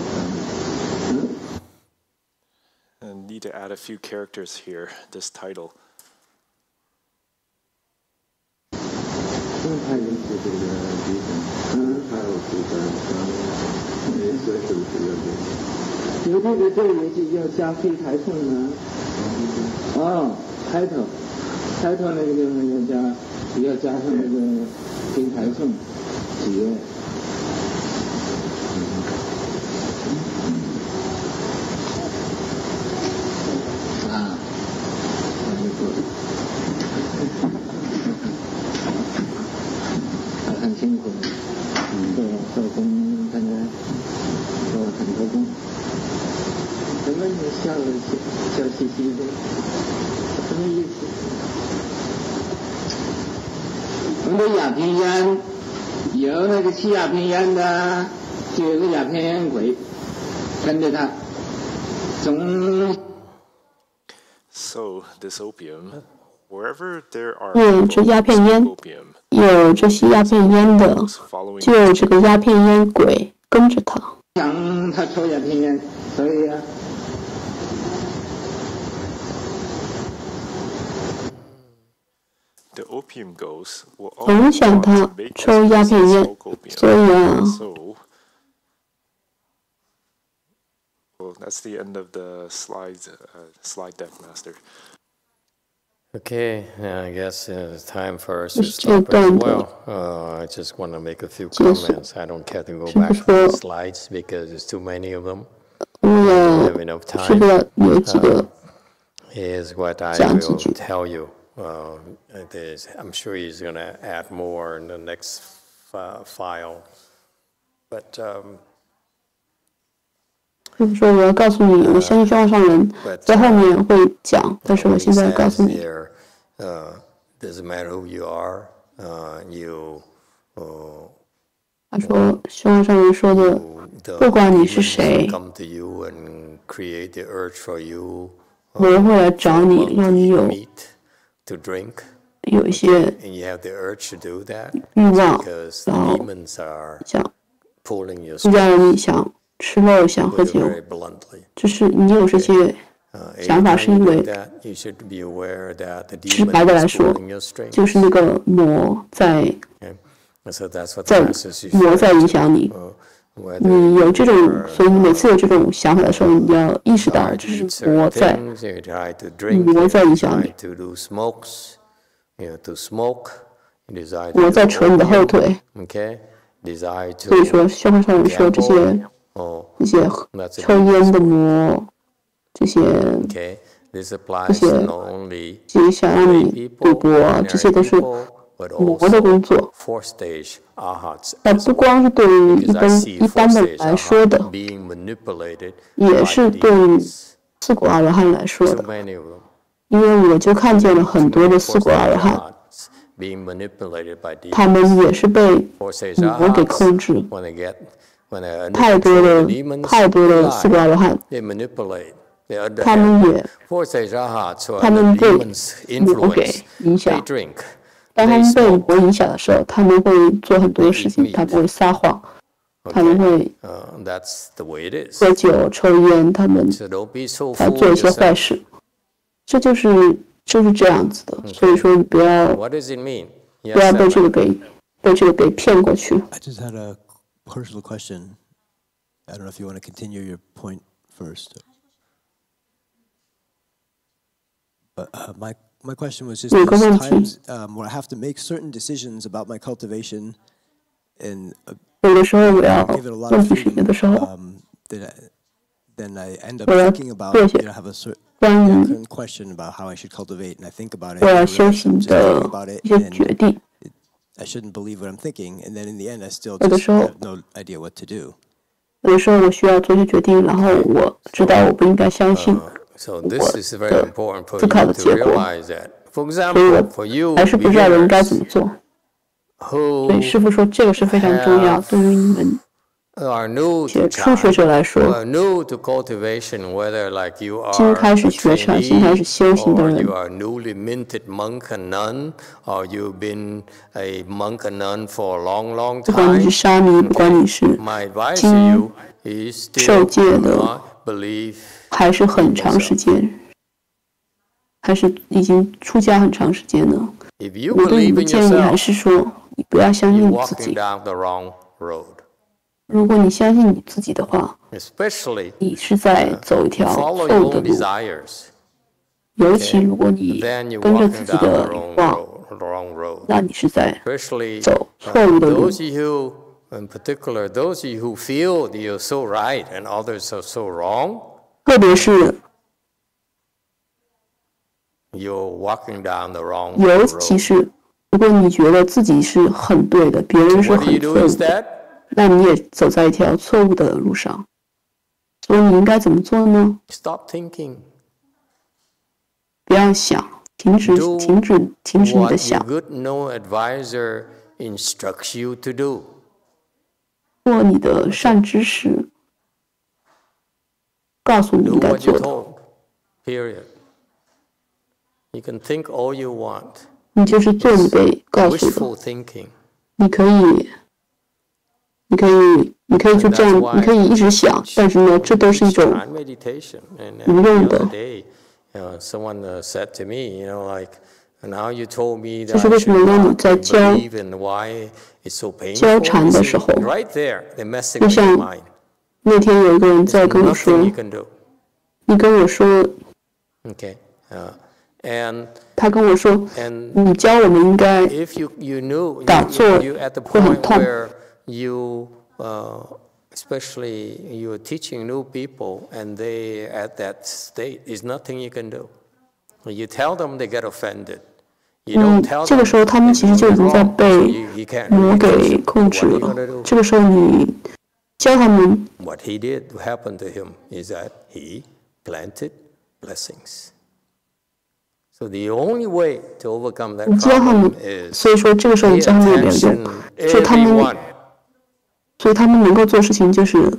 And need to add a few characters here. This title. 他们开的是这个第一层，还有这个是不是有这个也就要加飞台颂呢？开头那个地方要加上那个飞台颂节。很辛苦，做工，现在做了很多工。怎么你笑嘻嘻的？什么意思？我们的鸦片烟有那个吸鸦片烟的，就有个鸦片烟鬼跟着他，So this opium, wherever there are 这鸦片烟，有这吸鸦片烟的，就有这个鸦片烟鬼跟着他。想他抽鸦片烟，所以啊。影响他抽鸦片烟，所以啊。Well, that's the end of the slide deck, Master. Okay, I guess it's time for us to stop as well. I just want to make a few comments. I don't care to go back to the slides because there's too many of them. I don't have enough time. Here's what I will tell you. I'm sure he's going to add more in the next file. But 就是说我要告诉你，我相信宣化上人在后面会讲，但是我现在告诉你。Doesn't matter who you are, you. 他说，宣化上人说的，不管你是谁，魔会来找你，让你有一些欲望，然后想让你想吃肉，想喝酒，就是你有这些想法，是因为直白的来说，就是那个魔在影响你。你有这种，所以你每次有这种想法的时候，你要意识到这是魔在影响你，魔在扯你的后腿。所以说，宣化上人说这些抽烟的魔，这些想让你赌博，这些都是魔的工作。那不光是对于一般的人来说的，也是对于四果阿罗汉来说的。因为我就看见了很多的四果阿罗汉，他们也是被魔给控制。太多的四果阿罗汉，他们被魔给影响。当他们被魔影响的时候，他们会做很多事情，他们会撒谎，他们会喝酒、抽烟，他们还做一些坏事。这就是这样子的。所以说，你不要被这个给骗过去。I just had a personal question. I don't know if you want to continue your point first. But my question was just there's times where I have to make certain decisions about my cultivation, and give it a lot of freedom. Then I end up thinking about, I have a certain question about how I should cultivate, and I think about it, and I shouldn't believe what I'm thinking, and then in the end, I still just have no idea what to do. 有的时候我需要做些决定，然后我知道我不应该相信我的思考的结果，所以我还是不知道我应该怎么做。所以师父说这个是非常重要，对于你们初学者来说，新开始学禅、新开始修行的人，不管你是沙弥，不管你是经受戒的，还是很长时间，还是已经出家很长时间的，我对你的建议还是说，你不要相信你自己。如果你相信你自己的话，你是在走一条错误的路。尤其如果你跟着自己的欲望，那你是在走错误的路。特别是，尤其是如果你觉得自己是很对的，别人是很错误的。那你也走在一条错误的路上，所以你应该怎么做呢？不要想，停止你的想。做你的善知识告诉你应该做的。你就是做你被告诉的。你可以就这样，你可以一直想，但是呢，这都是一种无用的。这是为什么呢？你在教禅的时候，就像那天有一个人在跟我说，你跟我说，他跟我说，你教我们应该打坐会很痛。Especially you're teaching new people and they at that state, is nothing you can do. You tell them, they get offended. 这个时候他们其实就已经在被魔给控制了。这个时候你教他们。What he did happened to him is that he planted blessings. So the only way to overcome that problem is 所以说这个时候你教他们有没有用？所以他们能够做事情就是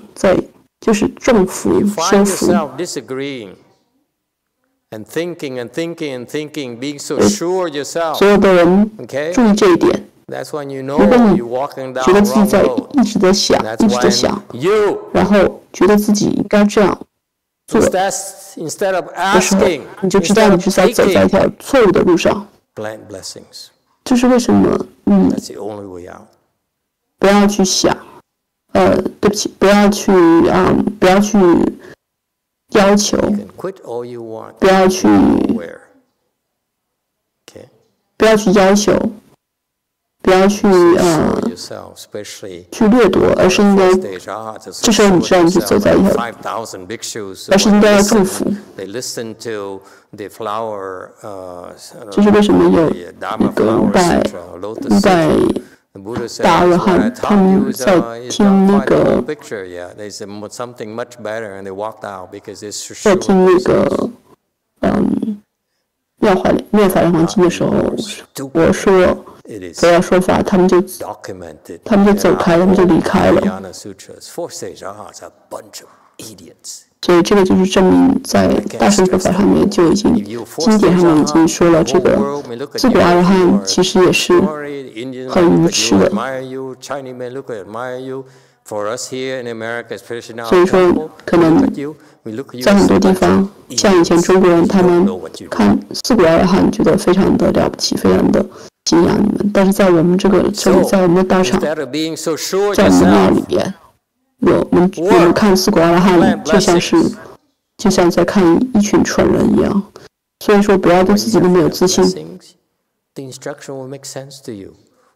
种福收福。And thinking, being so sure yourself. 所有的人注意这一点。That's when you 如果 know 你 you're walking down 觉得自己 wrong 在 road. 一直在想，然后觉得自己应该这样做的Instead of 时候， asking, 你就知道你是在走在一条错误的路上。plant blessings. 这是为什么？That's the only way out. 不要去想，对不起，不要去要求， You can quit all you want. 不要去 Where? Okay. 不要去要求，不要去 Yourself, especially 去掠夺，而是应该 这时候你知道你是走在一条， 5,000 bhikshus. 而是应该要祝福。 They listen to the flower. 这是为什么有那个500大阿罗汉他们在听那个在听那个妙法莲华经的时候，我说不要说法，他们就走开，他们就离开了。所以这个就是证明，在大乘佛法上面就已经经典上面已经说了，这个自古阿罗汉其实也是很愚痴的。所以说，可能在很多地方，像以前中国人，他们看四古阿罗汉觉得非常的了不起，非常的敬仰你们，但是在我们这里，在我们的道场，在我们庙里边。我们看四古阿罗汉就像在看一群蠢人一样，所以说不要对自己那么有自信，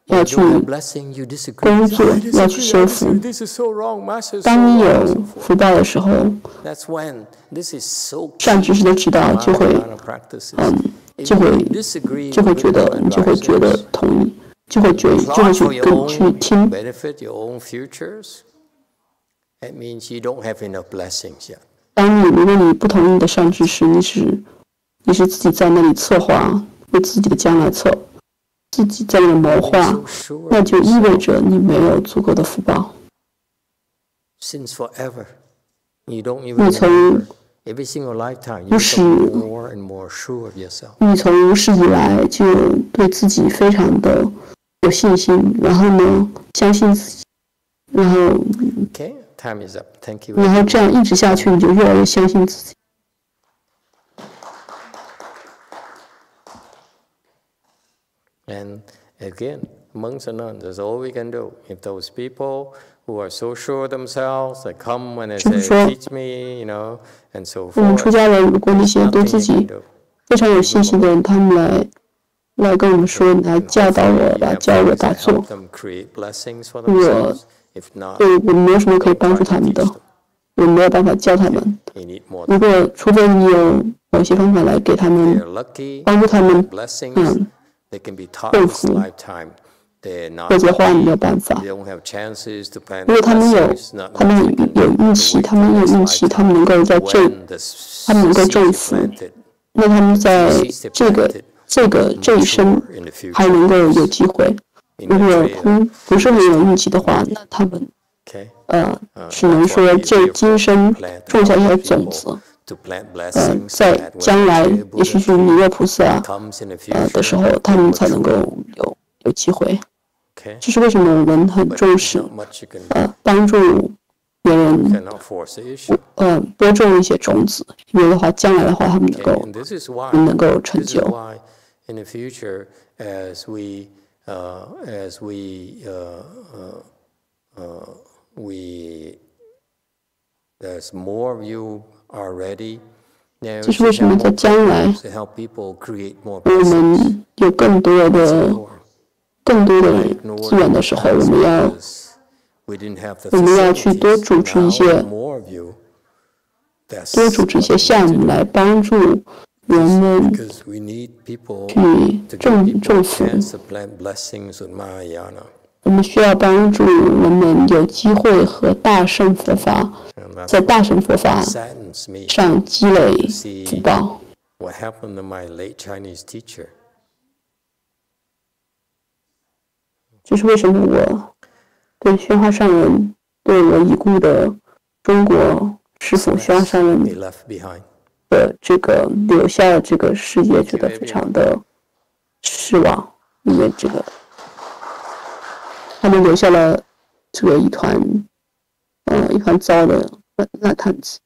要去工作，要去修福。当你有福报的时候，善知识的指导就会觉得你就会觉得同意，就会去听。That means you don't have enough blessings yet. 如果你不同意的善知识，你是自己在那里策划，为自己的将来自己在那里谋划，那就意味着你没有足够的福报。Since forever, you don't 你 even 从 every single lifetime, 无 you 始 become more and more sure of yourself. 你从无始以来就对自己非常的有信心，然后呢，相信自己，然后。Okay, time is up. Thank you. 然后这样一直下去，你就越来越相信自己。And again, monks and nuns, that's all we can do. If those people who are so sure of themselves, they come and they say, teach me, and so 我们 forth. 出家人，如果那些对自己非常有信心的人，他们来跟我们说，来教导我，来教我打坐，我没有什么可以帮助他们的，我没有办法教他们。如果除非你有某些方法来给他们帮助他们，克服这些话，你没有办法。如果他们有运气，他们能够在他们能够种福，那他们在这一生还能够有机会。如果他们不是很有运气的话，那他们只能说这今生种下一些种子，在将来也许是弥勒菩萨的时候，他们才能够有机会。这是为什么我们很重视帮助别人播种一些种子，因为的话将来的话他们能够成就。As there's more of you already. 这是为什么在将来我们有更多的资源的时候，我们要去多组织一些项目来帮助人们去种福。我们需要帮助人们有机会和大乘佛法，在大乘佛法上积累福报。What happened to my late Chinese teacher? 这是为什么我对宣化上人，对我已故的中国师父宣化上人的这个留下了这个世界，觉得非常的失望，因为这个他们留下了这个一团糟的烂摊子。